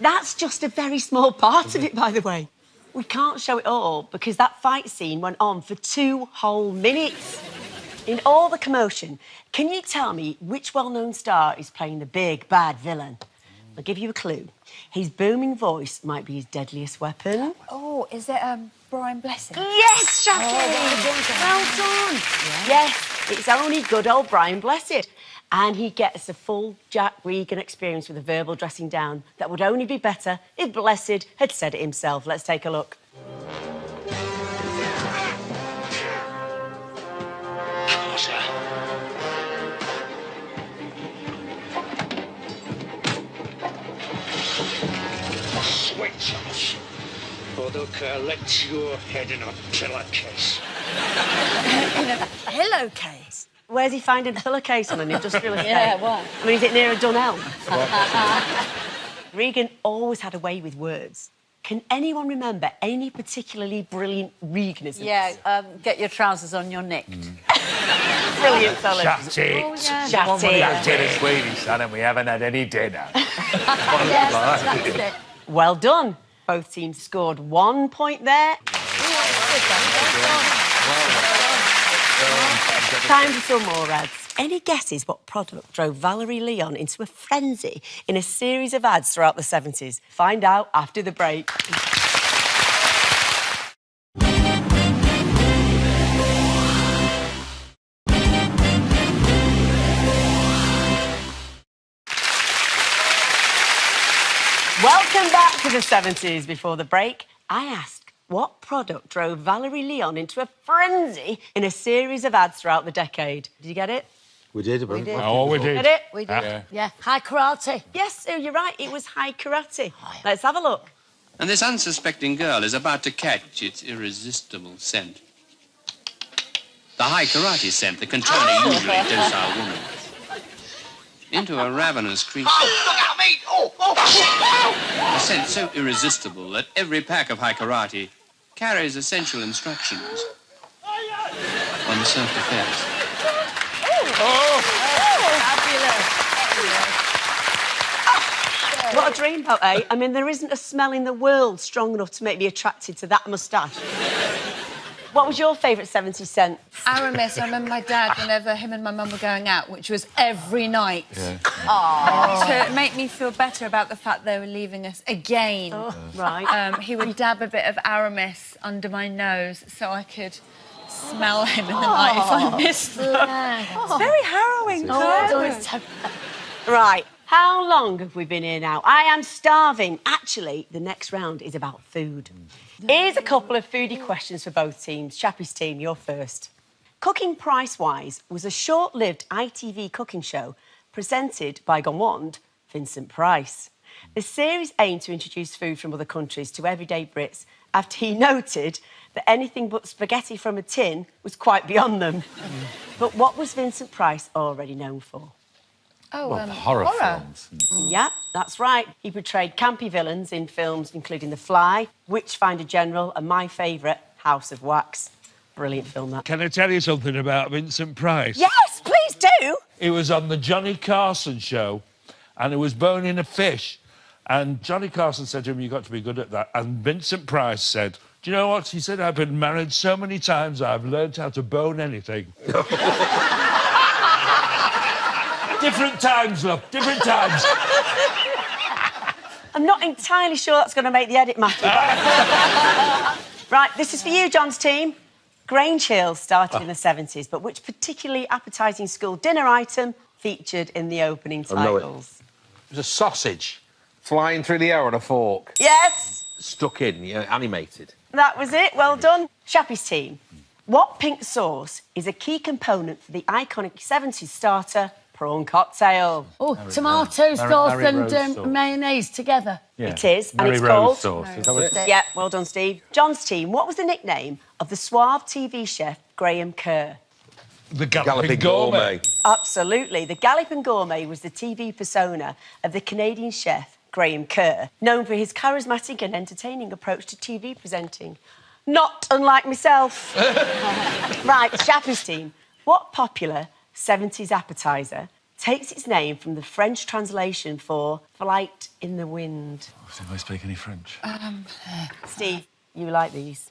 Speaker 1: That's just a very small part of it, by the way. We can't show it all because that fight scene went on for 2 whole minutes. In all the commotion, can you tell me which well-known star is playing the big, bad villain? I'll give you a clue. His booming voice might be his deadliest weapon.
Speaker 7: Oh, is it Brian Blessing?
Speaker 1: Yes, Jackie! Well done. Yes, it's only good old Brian Blessed. And he gets a full Jack Regan experience with a verbal dressing down that would only be better if Blessed had said it himself. Let's take a look.
Speaker 12: Switch off, or they'll collect your head in a pillowcase.
Speaker 7: In a pillowcase?
Speaker 1: Where's he finding a pillowcase on an industrial estate?
Speaker 7: Yeah, what?
Speaker 1: I mean, is it near a Dunelm? Regan always had a way with words. Can anyone remember any particularly brilliant Reganisms?
Speaker 9: Yeah, get your trousers on, you're nicked.
Speaker 1: Brilliant, Solid.
Speaker 4: Shut it.
Speaker 9: Oh, yeah.
Speaker 1: Shut it.
Speaker 8: That's dinner, sweetie, son, and we haven't had any dinner.
Speaker 1: Yes, that's it. Well done. Both teams scored 1 point there. Time for some more ads. Any guesses what product drove Valerie Leon into a frenzy in a series of ads throughout the 70s? Find out after the break. Welcome back to the 70s. Before the break, I asked, what product drove Valerie Leon into a frenzy in a series of ads throughout the decade? Did you get it?
Speaker 3: We did.
Speaker 1: We did.
Speaker 4: Oh, we did.
Speaker 1: Get it?
Speaker 2: We did. Yeah. High karate.
Speaker 1: Yes, you're right. It was high karate. Let's have a look.
Speaker 22: And this unsuspecting girl is about to catch its irresistible scent. The high karate scent that can turn a usually docile woman into a ravenous creature.
Speaker 5: Oh, look at me! Oh!
Speaker 22: A scent so irresistible that every pack of high karate carries essential instructions on self-defense.
Speaker 1: What a dreamboat, eh? I mean, there isn't a smell in the world strong enough to make me attracted to that moustache. What was your favourite 70s scent?
Speaker 7: Aramis. I remember my dad, whenever him and my mum were going out, which was every night, to make me feel better about the fact they were leaving us again.
Speaker 1: Right.
Speaker 7: He would dab a bit of Aramis under my nose so I could smell him in the night if I missed them. It's very harrowing.
Speaker 1: Right. How long have we been here now? I am starving. Actually, the next round is about food. Here's a couple of foodie questions for both teams. Chappie's team, you're first. Cooking Price-Wise was a short-lived ITV cooking show presented by Gone Wand, Vincent Price. The series aimed to introduce food from other countries to everyday Brits after he noted that anything but spaghetti from a tin was quite beyond them. But what was Vincent Price already known for?
Speaker 8: Horror films.
Speaker 1: Yeah, that's right. He portrayed campy villains in films including The Fly, Witchfinder General and my favourite, House of Wax. Brilliant film, that.
Speaker 4: Can I tell you something about Vincent Price?
Speaker 1: Yes, please do!
Speaker 4: He was on the Johnny Carson show and he was boning a fish. And Johnny Carson said to him, "You've got to be good at that." And Vincent Price said, "Do you know what?" He said, "I've been married so many times, I've learned how to bone anything." Different times, love, different times.
Speaker 1: I'm not entirely sure that's going to make the edit, Matthew. Right, this is for you, John's team. Grange Hill started in the 70s, but which particularly appetising school dinner item featured in the opening titles?
Speaker 3: It was a sausage flying through the air on a fork.
Speaker 1: Yes!
Speaker 3: Stuck in, animated.
Speaker 1: That was it, well done. Chappie's team. What pink sauce is a key component for the iconic 70s starter, prawn cocktail?
Speaker 2: Oh, tomato sauce and mayonnaise together.
Speaker 1: Yeah. It is, and
Speaker 8: Mary
Speaker 1: it's
Speaker 8: Rose
Speaker 1: called...
Speaker 8: sauce. Is that what it's...
Speaker 1: Yeah, well done, Steve. John's team, what was the nickname of the suave TV chef Graham Kerr?
Speaker 4: The Galloping Gourmet.
Speaker 1: Absolutely. The Galloping Gourmet was the TV persona of the Canadian chef Graham Kerr, known for his charismatic and entertaining approach to TV presenting. Not unlike myself. Right, Chappie's team. What popular 70s appetiser takes its name from the French translation for flight in the wind?
Speaker 8: Do I speak any French?
Speaker 1: Steve, you like these?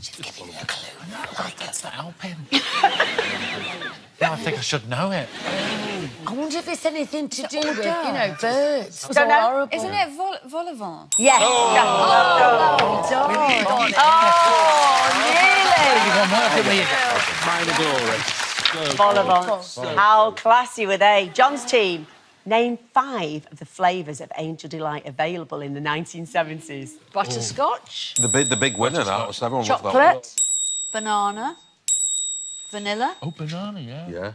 Speaker 8: She's giving me a clue. No, that's not helping. I think I should know it.
Speaker 2: I wonder if it's anything to do with, birds.
Speaker 1: Don't know.
Speaker 2: Horrible.
Speaker 7: Isn't it vol au vent?
Speaker 1: Yes.
Speaker 3: Minor glory.
Speaker 1: Vol au vent. How classy were they? John's team. Name 5 of the flavours of Angel Delight available in the 1970s.
Speaker 9: Butterscotch.
Speaker 3: The big winner, that was everyone.
Speaker 9: Chocolate. Banana. Vanilla.
Speaker 4: Oh, banana, yeah.
Speaker 3: Yeah.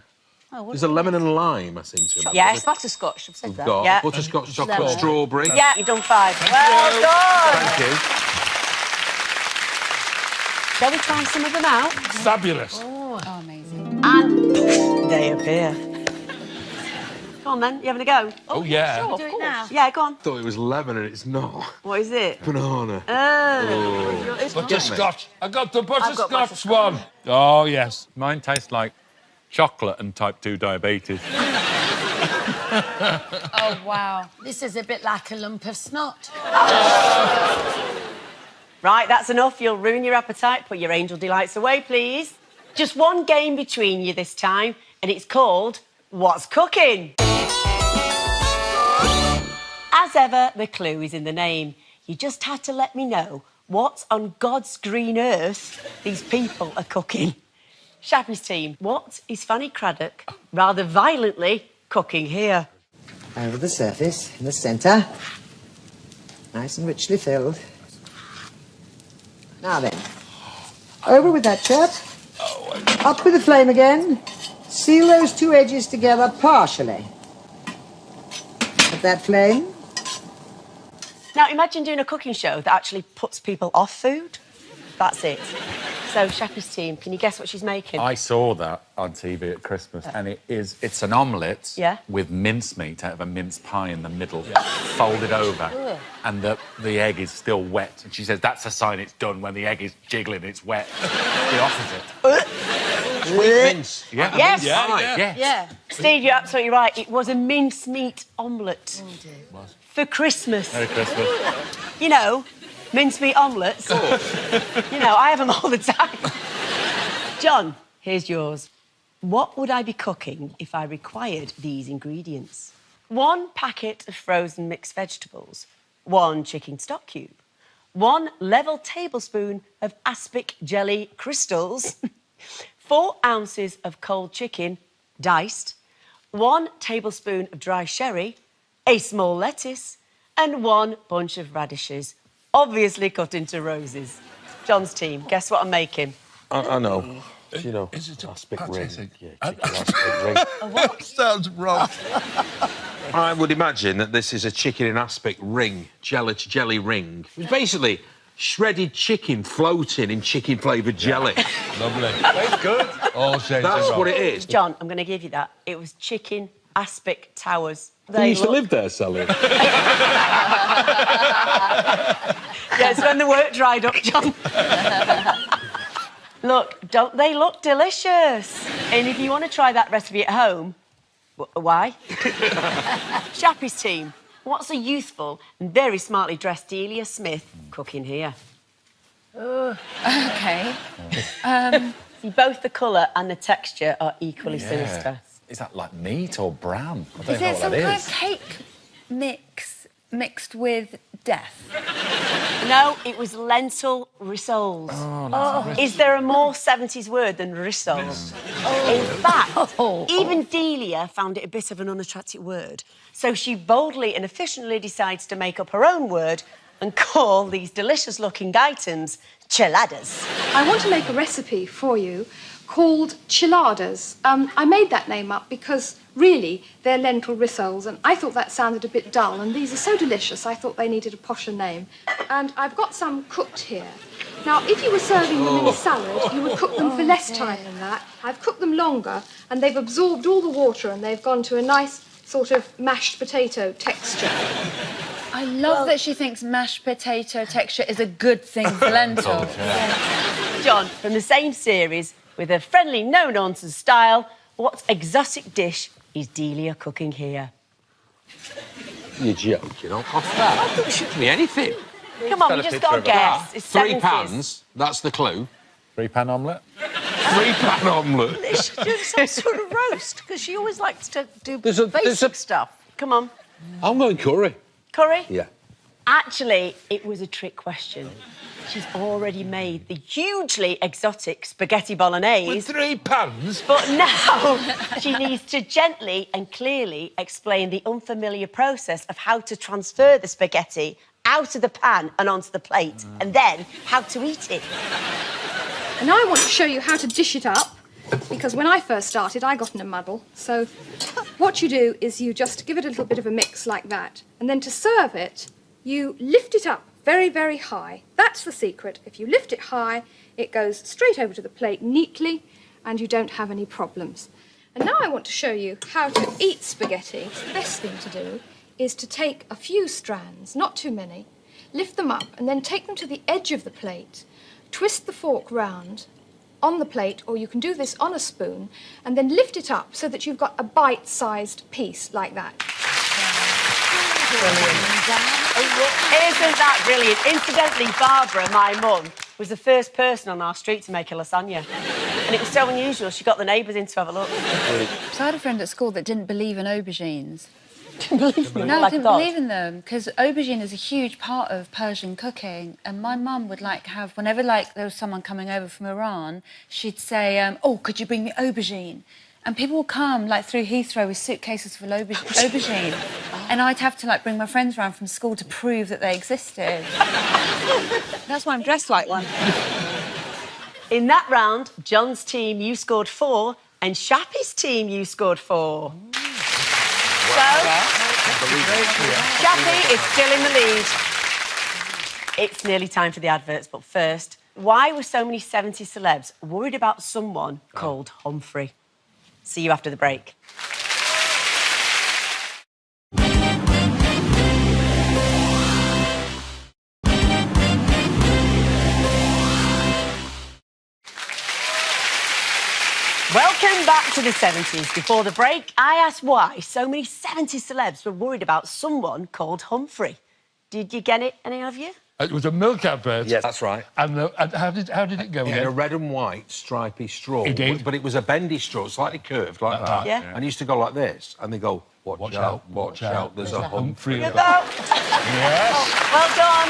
Speaker 9: Oh,
Speaker 3: There's a lemon and lime, I seem to remember.
Speaker 1: Yes.
Speaker 9: Butterscotch, I've said
Speaker 3: We've
Speaker 9: that.
Speaker 3: got
Speaker 1: Yeah.
Speaker 3: butterscotch, chocolate,
Speaker 9: Lemon.
Speaker 3: strawberry.
Speaker 1: Yeah, you've done 5. Well done.
Speaker 3: Thank you.
Speaker 1: Shall we try some of them out?
Speaker 4: Fabulous.
Speaker 7: Oh, amazing.
Speaker 1: And they appear. Go on, then. You having a go?
Speaker 4: Oh, yeah.
Speaker 7: Sure, do it now.
Speaker 1: Yeah, go on.
Speaker 3: Thought it was lemon and it's not.
Speaker 1: What is it?
Speaker 3: Banana.
Speaker 4: Butterscotch. I got the
Speaker 1: I've got
Speaker 4: butterscotch
Speaker 1: butterscotch.
Speaker 4: one. Oh, yes.
Speaker 8: Mine tastes like chocolate and type 2 diabetes.
Speaker 7: Oh, wow.
Speaker 2: This is a bit like a lump of snot.
Speaker 1: Right, that's enough. You'll ruin your appetite. Put your Angel Delights away, please. Just one game between you this time, and it's called What's Cooking? As ever, the clue is in the name. You just had to let me know what on God's green earth these people are cooking. Chappie's team, what is Fanny Craddock rather violently cooking here?
Speaker 10: Over the surface, in the centre. Nice and richly filled. Now then. Over with that chap. Up with the flame again. Seal those 2 edges together partially. At that flame.
Speaker 1: Now, imagine doing a cooking show that actually puts people off food. That's it. So, Chappie's team, can you guess what she's making?
Speaker 8: I saw that on TV at Christmas, and it's an omelette with mincemeat out of a mince pie in the middle, folded over, and the egg is still wet. And she says that's a sign it's done when the egg is jiggling, it's wet. The opposite.
Speaker 3: mince. Yeah.
Speaker 1: Yes.
Speaker 3: Yeah.
Speaker 1: Steve, you're absolutely right. It was a mincemeat omelette. For Christmas.
Speaker 8: Merry Christmas.
Speaker 1: You know, mincemeat omelettes. You know, I have them all the time. John, here's yours. What would I be cooking if I required these ingredients? 1 packet of frozen mixed vegetables, 1 chicken stock cube, 1 level tablespoon of aspic jelly crystals, 4 ounces of cold chicken, diced, 1 tablespoon of dry sherry, a small lettuce, and 1 bunch of radishes, obviously cut into roses. John's team, guess what I'm making?
Speaker 3: I know. You know,
Speaker 4: Is it a
Speaker 3: aspic
Speaker 4: patty?
Speaker 3: ring. Yeah, chicken aspic ring.
Speaker 4: What sounds wrong?
Speaker 3: I would imagine that this is a chicken in aspic ring, jelly ring. It was basically shredded chicken floating in chicken-flavoured jelly.
Speaker 4: Lovely. That's good. All shades
Speaker 3: That's
Speaker 4: of
Speaker 3: what
Speaker 4: wrong.
Speaker 3: it is.
Speaker 1: John, I'm going to give you that. It was chicken aspic towers.
Speaker 3: You used to live there, Sally.
Speaker 1: Yes, when the work dried up, John. Look, don't they look delicious? And if you want to try that recipe at home, why? Shappy's team, what's a youthful and very smartly dressed Delia Smith cooking here?
Speaker 7: OK.
Speaker 1: See, both the colour and the texture are equally sinister.
Speaker 8: Is that like meat or brown? I don't
Speaker 7: Is
Speaker 8: know
Speaker 7: it
Speaker 8: what
Speaker 7: some
Speaker 8: that
Speaker 7: kind
Speaker 8: is.
Speaker 7: of cake mix mixed with death?
Speaker 1: No, it was lentil rissoles. Is there a more 70s word than rissoles? In fact, even Delia found it a bit of an unattractive word. So she boldly and efficiently decides to make up her own word and call these delicious-looking items chiladas.
Speaker 11: I want to make a recipe for you called chiladas. I made that name up because, really, they're lentil rissoles, and I thought that sounded a bit dull, and these are so delicious, I thought they needed a posher name. And I've got some cooked here. Now, if you were serving them in a salad, you would cook them for less time than that. I've cooked them longer, and they've absorbed all the water, and they've gone to a nice sort of mashed potato texture.
Speaker 7: I love that she thinks mashed potato texture is a good thing for lentils.
Speaker 1: John, from the same series, with a friendly, no-nonsense style, what exotic dish is Delia cooking here?
Speaker 3: You're joking, off that. I thought it shouldn't be anything.
Speaker 1: Come on, we just got to guess. It's
Speaker 3: 3
Speaker 1: 70s.
Speaker 3: pans, that's the clue.
Speaker 8: 3-pan omelette?
Speaker 3: 3-pan omelette.
Speaker 9: They should do some sort of roast, because she always likes to do
Speaker 3: There's a-
Speaker 9: basic stuff.
Speaker 1: Come on.
Speaker 3: I'm going curry.
Speaker 1: Curry?
Speaker 3: Yeah.
Speaker 1: Actually, it was a trick question. She's already made the hugely exotic spaghetti bolognese.
Speaker 4: With 3 pans?
Speaker 1: But now she needs to gently and clearly explain the unfamiliar process of how to transfer the spaghetti out of the pan and onto the plate, and then how to eat it.
Speaker 11: And now I want to show you how to dish it up, because when I first started, I got in a muddle. So what you do is you just give it a little bit of a mix like that, and then to serve it, you lift it up very, very high. That's the secret. If you lift it high, it goes straight over to the plate neatly, and you don't have any problems. And now I want to show you how to eat spaghetti. The best thing to do is to take a few strands, not too many, lift them up, and then take them to the edge of the plate, twist the fork round on the plate, or you can do this on a spoon, and then lift it up so that you've got a bite-sized piece like that.
Speaker 1: Isn't that brilliant? Incidentally, Barbara, my mum, was the first person on our street to make a lasagna. And it was so unusual, she got the neighbours in to have a look.
Speaker 7: So I had a friend at school that didn't believe in aubergines.
Speaker 1: Didn't believe in them?
Speaker 7: No,
Speaker 1: Like
Speaker 7: didn't
Speaker 1: God.
Speaker 7: believe in them, because aubergine is a huge part of Persian cooking. And my mum would, like, have... Whenever, like, there was someone coming over from Iran, she'd say, oh, could you bring me aubergine? And people would come, like, through Heathrow with suitcases full of aubergine. And I'd have to, like, bring my friends around from school to prove that they existed.
Speaker 9: That's why I'm dressed like one.
Speaker 1: In that round, John's team, you scored 4, and Shappy's team, you scored 4. So, Shappy is still in the lead. It's nearly time for the adverts, but first, why were so many 70s celebs worried about someone called Humphrey? See you after the break. Welcome back to the 70s. Before the break, I asked why so many 70s celebs were worried about someone called Humphrey. Did you get it, any of you?
Speaker 4: It was a milk advert.
Speaker 3: Yes, that's right.
Speaker 4: And how did it go
Speaker 3: Yeah,
Speaker 4: again?
Speaker 3: a red and white stripy straw.
Speaker 4: It did.
Speaker 3: But it was a bendy straw, slightly curved like that.
Speaker 1: Yeah.
Speaker 3: And it used to go like this, and they go, watch out, watch out, there's a Humphrey.
Speaker 1: Good
Speaker 3: about.
Speaker 4: Yes.
Speaker 1: Well done,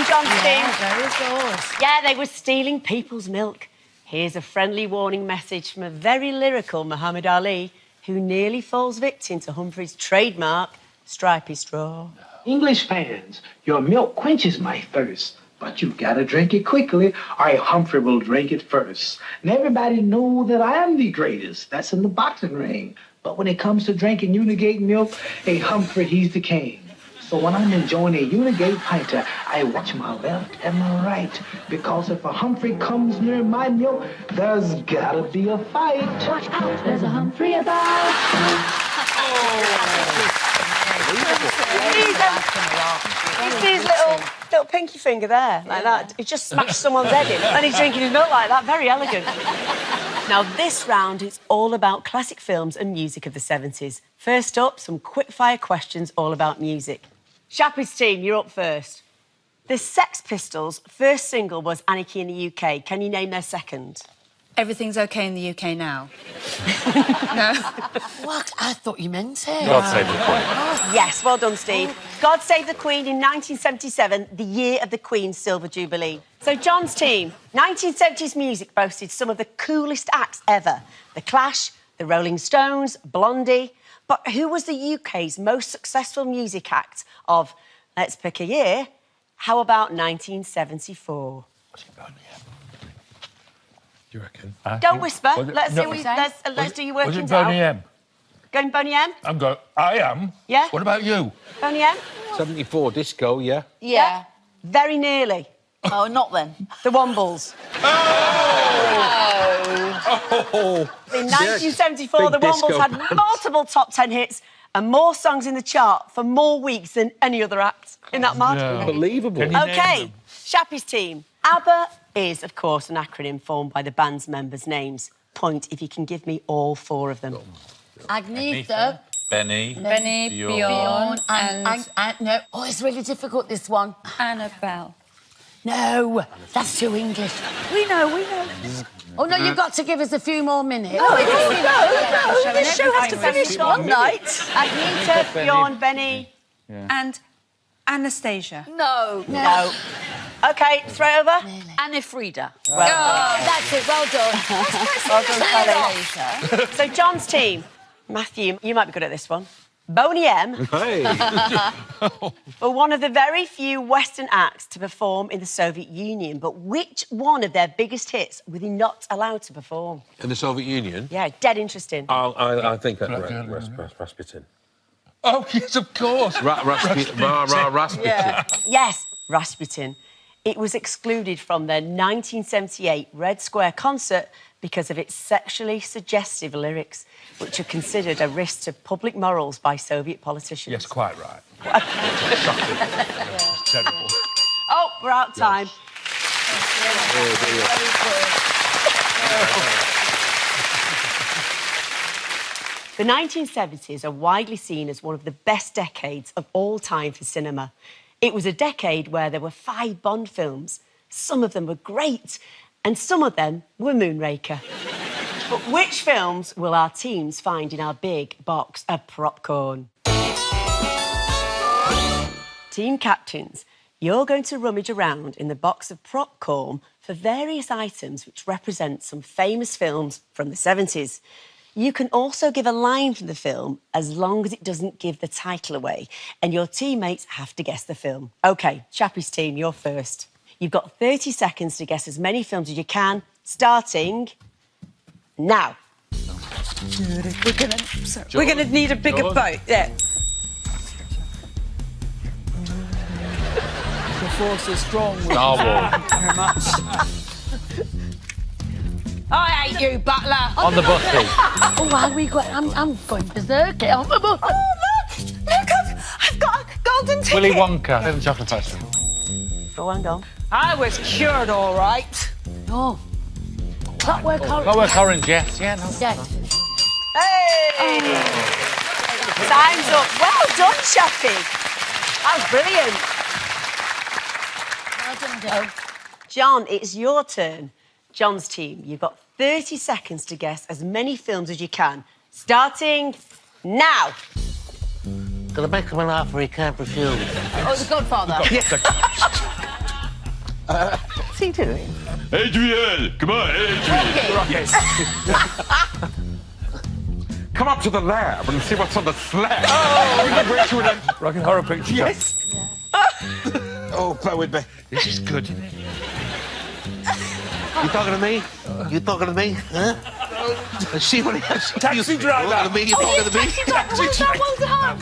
Speaker 1: John Steen.
Speaker 2: Very good.
Speaker 1: Yeah, they were stealing people's milk. Here's a friendly warning message from a very lyrical Muhammad Ali, who nearly falls victim to Humphrey's trademark stripy straw.
Speaker 12: English fans, your milk quenches my thirst, but you gotta drink it quickly, or Humphrey will drink it first. And everybody know that I am the greatest. That's in the boxing ring. But when it comes to drinking Unigate milk, Humphrey, he's the king. So when I'm enjoying a Unigate pinter, I watch my left and my right, because if a Humphrey comes near my milk, there's gotta be a fight. Watch out, there's a Humphrey about.
Speaker 1: You see his little pinky finger there, like that. He just smashed someone's head in, and he's drinking his milk like that. Very elegant. Now, this round is all about classic films and music of the 70s. First up, some quick-fire questions all about music. Shappy's team, you're up first. The Sex Pistols' first single was Anarchy in the UK. Can you name their second?
Speaker 7: Everything's OK in the UK now.
Speaker 2: No? What? I thought you meant it.
Speaker 3: God Save the Queen.
Speaker 1: Yes, well done, Steve. God Save the Queen in 1977, the year of the Queen's Silver Jubilee. So, John's team, 1970s music boasted some of the coolest acts ever. The Clash, the Rolling Stones, Blondie. But who was the UK's most successful music act of, let's pick a year, how about 1974?
Speaker 3: Do you reckon?
Speaker 1: Don't whisper. Let's do your workings out.
Speaker 4: Was it Boney M?
Speaker 1: Going Boney M?
Speaker 4: I am.
Speaker 1: Yeah?
Speaker 4: What about you?
Speaker 1: Boney M?
Speaker 3: 74, disco, yeah?
Speaker 1: Yeah. Very nearly.
Speaker 9: Oh, not then.
Speaker 1: The Wombles.
Speaker 3: Oh!
Speaker 1: In 1974, the
Speaker 3: Big
Speaker 1: Wombles
Speaker 3: disco
Speaker 1: had
Speaker 3: band.
Speaker 1: multiple top 10 hits and more songs in the chart for more weeks than any other act in that market.
Speaker 3: No. Unbelievable.
Speaker 1: OK, Shappy's team. ABBA is, of course, an acronym formed by the band's members' names. Point if you can give me all four of them.
Speaker 2: Agnetha.
Speaker 8: Benny.
Speaker 2: Bjorn. And no. Oh, it's really difficult, this one.
Speaker 7: Annabelle.
Speaker 2: No, that's too English. We know. Oh, no, you've got to give us a few more minutes.
Speaker 1: No, this show has to finish one night. Agnetha, Bjorn, Benny.
Speaker 7: And Anastasia.
Speaker 2: No.
Speaker 1: OK, throw it over.
Speaker 9: Anna Frida.
Speaker 2: That's it, well done.
Speaker 1: Well done, Kelly. So, John's team. Matthew, you might be good at this one. Boney M were one of the very few Western acts to perform in the Soviet Union, but which one of their biggest hits were they not allowed to perform?
Speaker 3: In the Soviet Union?
Speaker 1: Yeah, dead interesting.
Speaker 3: I think Rasputin.
Speaker 4: Oh, yes, of course.
Speaker 3: Rasputin.
Speaker 1: Yeah. Yes, Rasputin. It was excluded from their 1978 Red Square concert because of its sexually suggestive lyrics, which are considered a risk to public morals by Soviet politicians.
Speaker 4: Yes, quite right. It's terrible.
Speaker 1: Oh, we're out of time. The 1970s are widely seen as one of the best decades of all time for cinema. It was a decade where there were 5 Bond films. Some of them were great, and some of them were Moonraker. But which films will our teams find in our big box of popcorn? Team captains, you're going to rummage around in the box of popcorn for various items which represent some famous films from the 70s. You can also give a line from the film as long as it doesn't give the title away, and your teammates have to guess the film. OK, Chappie's team, you're first. You've got 30 seconds to guess as many films as you can, starting now. We're gonna need a bigger boat. Yeah.
Speaker 18: The force is strong.
Speaker 8: Star Wars.
Speaker 18: Thank you very much.
Speaker 2: I hate you, Butler.
Speaker 8: On the bus.
Speaker 2: Oh, I'm going berserk on the bus.
Speaker 20: Oh, look, I've got a golden ticket.
Speaker 8: Willy Wonka and the Chocolate Factory.
Speaker 1: Go on, go.
Speaker 20: I was cured all right.
Speaker 2: Oh. Clockwork Orange.
Speaker 4: Clockwork Orange, yes. Yeah, no.
Speaker 2: Yeah.
Speaker 1: Hey! Time's up. Well done, Shappy. That was brilliant.
Speaker 2: Well done, Joe.
Speaker 1: John, it's your turn. John's team, you've got 30 seconds to guess as many films as you can. Starting now.
Speaker 19: Gonna make him an offer he can't refuse.
Speaker 2: Oh, The Godfather.
Speaker 19: What's he doing?
Speaker 6: Adrian! Come on, Adrian!
Speaker 4: Yes.
Speaker 3: Come up to the lab and see what's on the slab.
Speaker 4: Rocky Horror Picture Show.
Speaker 3: Yes. Oh, bear with me.
Speaker 4: This is good.
Speaker 19: You talking to me? You talking to me? Huh? Let's see what he has.
Speaker 4: Taxi driver.
Speaker 19: You talking to me? You talking to me?
Speaker 2: Well done.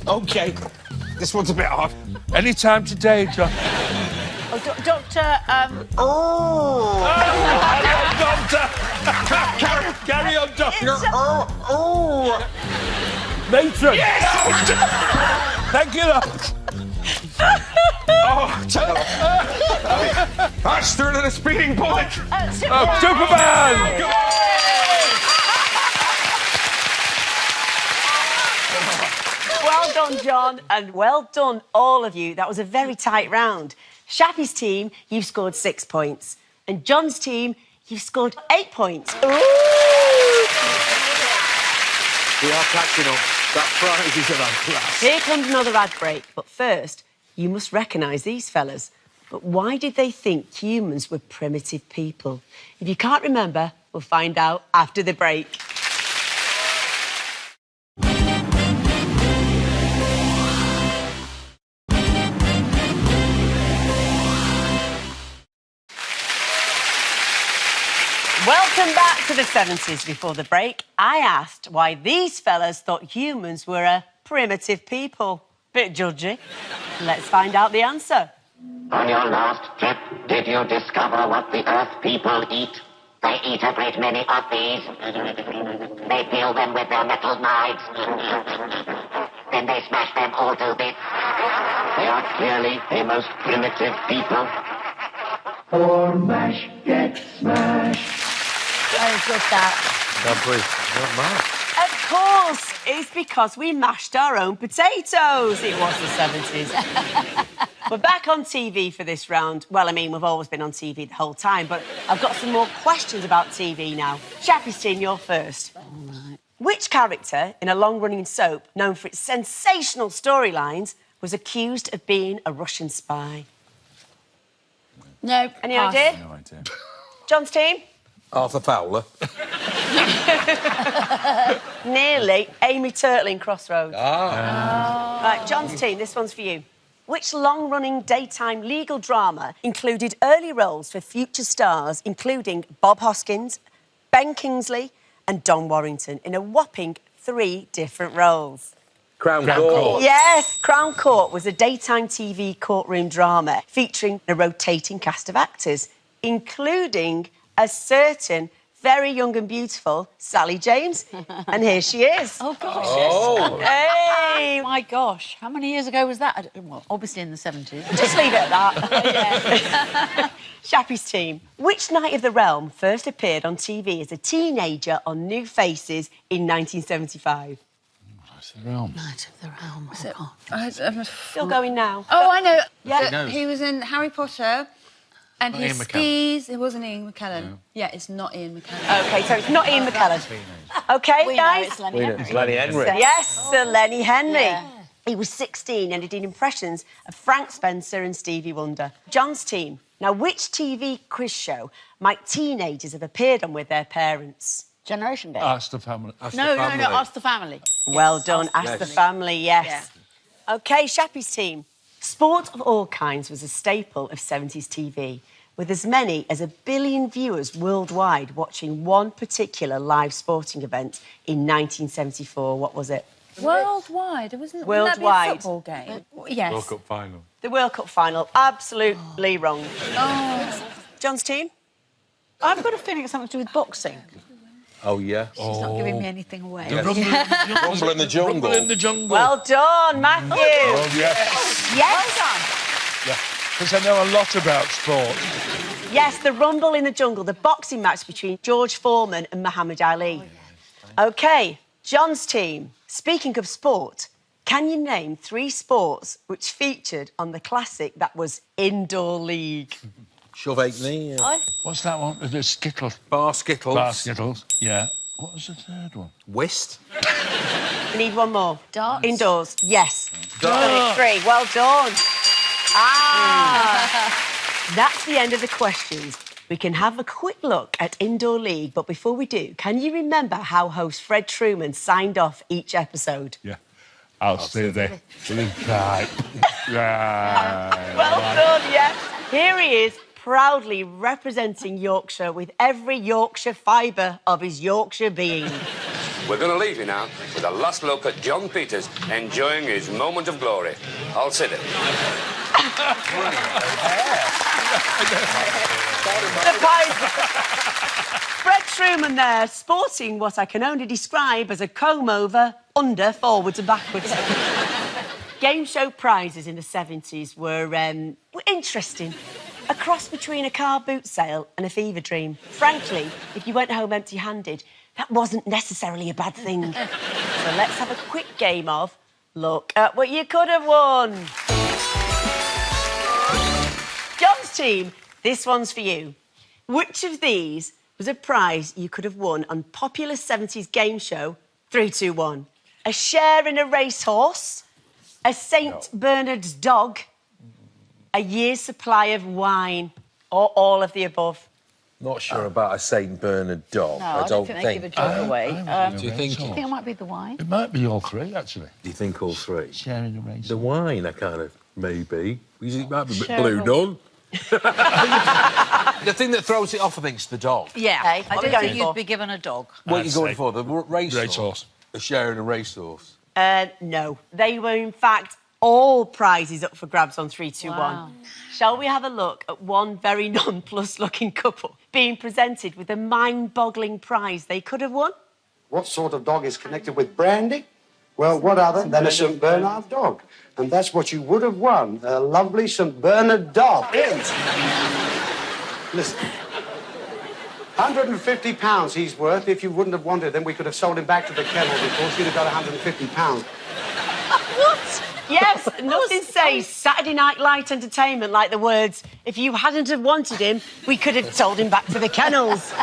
Speaker 3: Okay. This one's a bit hard.
Speaker 4: Any time today, John.
Speaker 2: Oh, Doctor.
Speaker 4: Carry on, Doctor.
Speaker 19: Oh.
Speaker 4: Matron. Yes! Thank you,
Speaker 3: Faster than a speeding bullet.
Speaker 4: Superman!
Speaker 1: Well done, John, and well done, all of you. That was a very tight round. Shappy's team, you've scored 6 points. And John's team, you've scored 8 points. Ooh!
Speaker 3: We are catching up. That prize is about class.
Speaker 1: Here comes another ad break. But first, you must recognise these fellas. But why did they think humans were primitive people? If you can't remember, we'll find out after the break. Welcome back to the 70s. Before the break, I asked why these fellas thought humans were a primitive people. Bit judgy. Let's find out the answer.
Speaker 14: On your last trip, did you discover what the Earth people eat? They eat a great many of these. They peel them with their metal knives. Then they smash them all to bits. They are clearly the most primitive people.
Speaker 12: Or mash, get smashed.
Speaker 2: Oh, good that.
Speaker 1: Of course, it's because we mashed our own potatoes. It was the 70s. We're back on TV for this round. Well, I mean, we've always been on TV the whole time, but I've got some more questions about TV now. Shappy's team, you're first. Right. Which character in a long-running soap known for its sensational storylines was accused of being a Russian spy?
Speaker 2: No.
Speaker 1: Any idea?
Speaker 8: No idea.
Speaker 1: John's team?
Speaker 3: Arthur Fowler.
Speaker 1: Nearly. Amy Turtle in Crossroads.
Speaker 3: Ah.
Speaker 1: Right, John's team, this one's for you. Which long-running daytime legal drama included early roles for future stars, including Bob Hoskins, Ben Kingsley and Don Warrington, in a whopping 3 different roles?
Speaker 3: Crown Court.
Speaker 1: Yes, Crown Court was a daytime TV courtroom drama featuring a rotating cast of actors, including a certain very young and beautiful Sally James. And here she is.
Speaker 9: Oh, gosh.
Speaker 3: Oh.
Speaker 1: Hey!
Speaker 9: My gosh, how many years ago was that? Well, obviously in the 70s.
Speaker 1: Just leave it at that. Shappy's team. Which Knight of the Realm first appeared on TV as a teenager on New Faces in 1975?
Speaker 2: Knight of the Realm.
Speaker 1: Still going now.
Speaker 7: Oh, I know.
Speaker 1: Yeah.
Speaker 7: He was in Harry Potter. And
Speaker 3: Not
Speaker 7: his
Speaker 3: Ian McKellen.
Speaker 7: skis, it wasn't Ian McKellen. Yeah, it's not Ian McKellen.
Speaker 1: OK, so it's not Ian McKellen. OK,
Speaker 2: We know
Speaker 1: guys?
Speaker 2: it's Lenny Henry.
Speaker 19: It's Lenny Henry.
Speaker 1: Yes, Sir Lenny Henry.
Speaker 2: Yeah.
Speaker 1: He was 16 and he did impressions of Frank Spencer and Stevie Wonder. John's team. Now, which TV quiz show might teenagers have appeared on with their parents?
Speaker 2: Generation Day.
Speaker 4: Ask the family.
Speaker 9: No, ask the family.
Speaker 1: Well done. Ask
Speaker 3: Yes.
Speaker 1: the family, yes. OK, Shappy's team. Sport of all kinds was a staple of 70s TV, with as many as 1 billion viewers worldwide watching one particular live sporting event in 1974. What was it?
Speaker 7: Worldwide, wouldn't that be a
Speaker 1: Worldwide.
Speaker 7: football game? Yes.
Speaker 4: World Cup final.
Speaker 1: The World Cup final. Absolutely wrong. John's team?
Speaker 9: I've got a feeling it's something to do with boxing.
Speaker 3: Oh, yeah.
Speaker 9: She's not giving me anything away.
Speaker 3: Rumble in the jungle.
Speaker 4: Rumble in the jungle.
Speaker 1: Well done, Matthew.
Speaker 4: Oh, yes.
Speaker 1: Yes.
Speaker 4: Because I know a lot about sport.
Speaker 1: Yes, the Rumble in the Jungle, the boxing match between George Foreman and Muhammad Ali. OK, John's team. Speaking of sport, can you name 3 sports which featured on the classic that was Indoor League?
Speaker 3: Shove Halfpenny.
Speaker 4: What's that one? The Skittles.
Speaker 3: Bar Skittles.
Speaker 4: Bar Skittles, yeah. What was the third one?
Speaker 3: Whist.
Speaker 1: We need one more.
Speaker 9: Darts.
Speaker 1: Indoors, yes.
Speaker 4: Darts.
Speaker 1: 3, well done. That's the end of the questions. We can have a quick look at Indoor League, but before we do, can you remember how host Fred Truman signed off each episode?
Speaker 4: Yeah. I'll stay there. Right.
Speaker 1: Well done, yes. Here he is, proudly representing Yorkshire with every Yorkshire fibre of his Yorkshire being.
Speaker 15: We're going to leave you now with a last look at John Peters enjoying his moment of glory. I'll sit it.
Speaker 1: Fred Truman there, sporting what I can only describe as a comb-over, under, forwards and backwards. Game show prizes in the 70s were interesting. A cross between a car boot sale and a fever dream. Frankly, if you went home empty-handed, that wasn't necessarily a bad thing. So let's have a quick game of Look at What You Could Have Won. John's team, this one's for you. Which of these was a prize you could have won on popular 70s game show 3, 2, 1? A share in a racehorse, a St. Bernard's dog, a year's supply of wine, or all of the above?
Speaker 3: Not sure about a St. Bernard dog.
Speaker 9: No, I don't think they give a dog away.
Speaker 3: Do you think?
Speaker 9: I think it might be the wine.
Speaker 4: It might be all 3, actually.
Speaker 3: Do you think all 3?
Speaker 4: Sharing the race.
Speaker 3: The wine, I kind of maybe. It might be a bit
Speaker 9: Share
Speaker 3: blue
Speaker 9: of-
Speaker 3: done. The thing that throws it off, I think, is the dog.
Speaker 1: Yeah.
Speaker 9: I
Speaker 1: what are
Speaker 9: don't
Speaker 1: we
Speaker 9: think
Speaker 1: going
Speaker 9: you'd
Speaker 1: for?
Speaker 9: be given a dog.
Speaker 3: What are you
Speaker 4: I'd
Speaker 3: going
Speaker 4: say
Speaker 3: for? The racehorse? A share in a racehorse?
Speaker 1: No. They were, in fact, all prizes up for grabs on 3, 2, 1.
Speaker 9: Wow.
Speaker 1: Shall we have a look at one very nonplussed-looking couple being presented with a mind-boggling prize they could have won?
Speaker 17: What sort of dog is connected with brandy? Well, what other than a St. Bernard dog? And that's what you would have won, a lovely St. Bernard dog. Listen, £150 he's worth. If you wouldn't have wanted him, we could have sold him back to the kennel, of course. You'd have got £150.
Speaker 1: What? Yes, nothing says Saturday Night Light entertainment like the words, if you hadn't have wanted him, we could have sold him back to the kennels.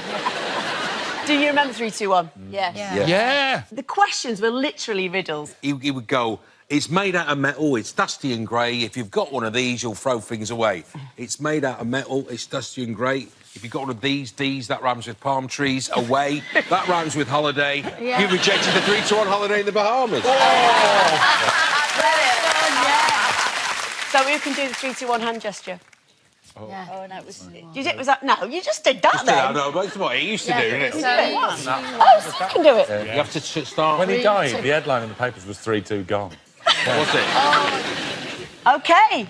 Speaker 1: Do you remember 3, 2, 1?
Speaker 9: Yes.
Speaker 4: Yeah.
Speaker 1: The questions were literally riddles.
Speaker 3: He would go, it's made out of metal, it's dusty and grey. If you've got one of these, you'll throw things away. It's made out of metal, it's dusty and grey. If you've got one of these, that rhymes with palm trees, away. That rhymes with holiday.
Speaker 9: Yeah.
Speaker 3: You rejected the 3, 2, 1 holiday in the Bahamas.
Speaker 1: So who can do the 3, 2, 1 hand gesture?
Speaker 9: Yeah. Oh, no, it was...
Speaker 1: You did, was that... No, you just did that then.
Speaker 3: I know, but it's what he used to do, isn't it?
Speaker 1: Oh, so you can do it.
Speaker 3: You have to start...
Speaker 8: When he died, the headline in the papers was 3-2 gone.
Speaker 3: Was it?
Speaker 1: OK.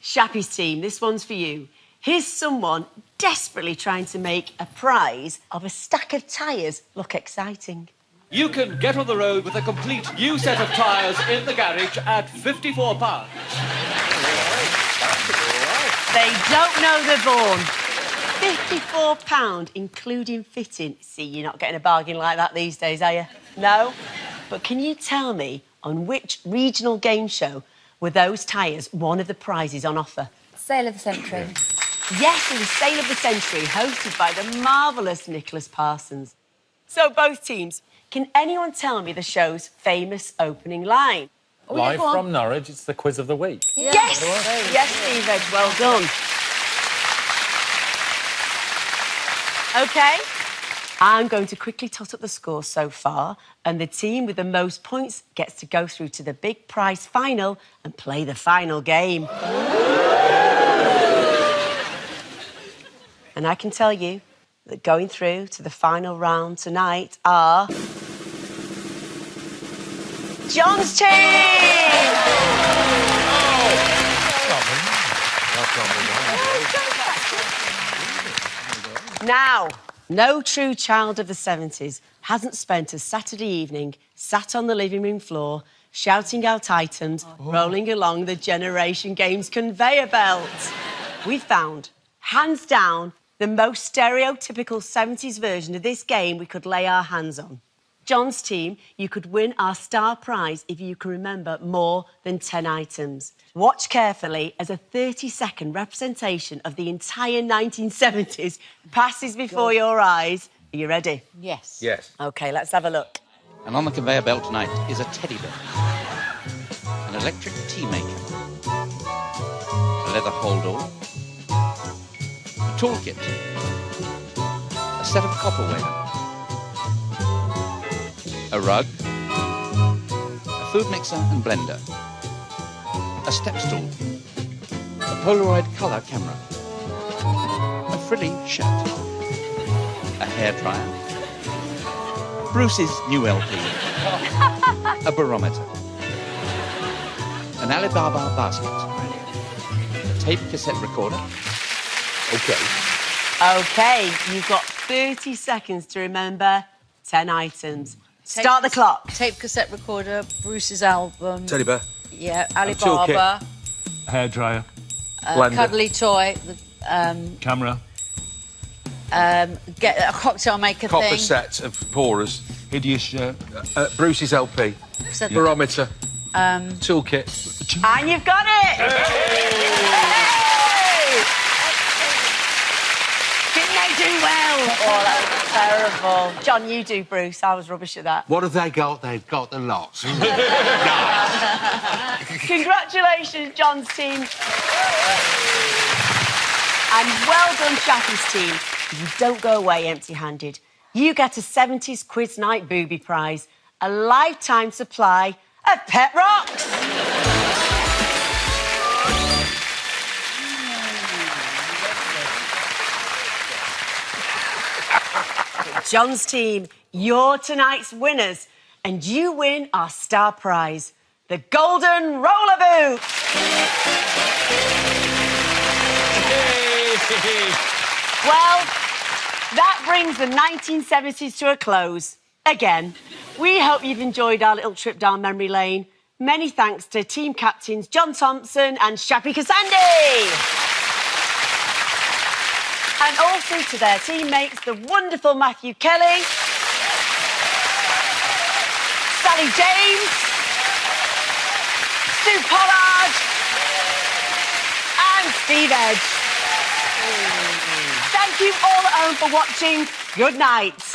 Speaker 1: Shappy's team, this one's for you. Here's someone desperately trying to make a prize of a stack of tyres look exciting.
Speaker 23: You can get on the road with a complete new set of tyres in the garage at £54.
Speaker 1: They don't know they're born. £54, including fitting. See, you're not getting a bargain like that these days, are you? No? But can you tell me on which regional game show were those tyres one of the prizes on offer?
Speaker 7: Sale of the Century.
Speaker 1: Yes, it was Sale of the Century, hosted by the marvellous Nicholas Parsons. So, both teams, can anyone tell me the show's famous opening line?
Speaker 8: Live from Norwich, it's the quiz of the week.
Speaker 1: Yeah. Yes! Yes, Steve Edge, well done. OK, I'm going to quickly tot up the score so far, and the team with the most points gets to go through to the big prize final and play the final game. And I can tell you that going through to the final round tonight are... John's team! Now, no true child of the 70s hasn't spent a Saturday evening sat on the living room floor shouting out items, rolling along the Generation Games conveyor belt. We found, hands down, the most stereotypical 70s version of this game we could lay our hands on. John's team, you could win our star prize if you can remember more than 10 items. Watch carefully as a 30-second representation of the entire 1970s passes before your eyes. Are you ready?
Speaker 9: Yes.
Speaker 19: Yes.
Speaker 1: OK, let's have a look.
Speaker 22: And on the conveyor belt tonight is a teddy bear, an electric tea maker, a leather hold-all, a toolkit, a set of copperware, a rug, a food mixer and blender, a step stool, a Polaroid colour camera, a frilly shirt, a hairdryer, Bruce's new LP, a barometer, an Alibaba basket, a tape cassette recorder.
Speaker 3: OK.
Speaker 1: OK, you've got 30 seconds to remember 10 items. Start the clock.
Speaker 9: Tape cassette recorder, Bruce's album.
Speaker 3: Teddy bear.
Speaker 9: Yeah,
Speaker 3: toolkit.
Speaker 9: Alibaba.
Speaker 4: Hairdryer.
Speaker 3: Blender.
Speaker 9: Cuddly toy.
Speaker 4: Camera.
Speaker 9: Get a cocktail maker
Speaker 3: Copper
Speaker 9: thing.
Speaker 3: set of pourers.
Speaker 4: Hideous shirt.
Speaker 3: Bruce's LP. Barometer. Toolkit.
Speaker 1: And you've got it! Hey! Didn't they do well? Oh, that was terrible. John, you do, Bruce. I was rubbish at that.
Speaker 3: What have they got? They've got the lot.
Speaker 1: Congratulations, John's team. And well done, Chappie's team. You don't go away empty-handed. You get a 70s quiz night booby prize, a lifetime supply of Pet Rocks. John's team, you're tonight's winners, and you win our star prize, the Golden Roller Boot. Well, that brings the 1970s to a close. Again, we hope you've enjoyed our little trip down memory lane. Many thanks to team captains John Thompson and Shappy Kasandi. And also to their teammates, the wonderful Matthew Kelly, Sally James, Stu Pollard, and Steve Edge. Thank you all at home for watching. Good night.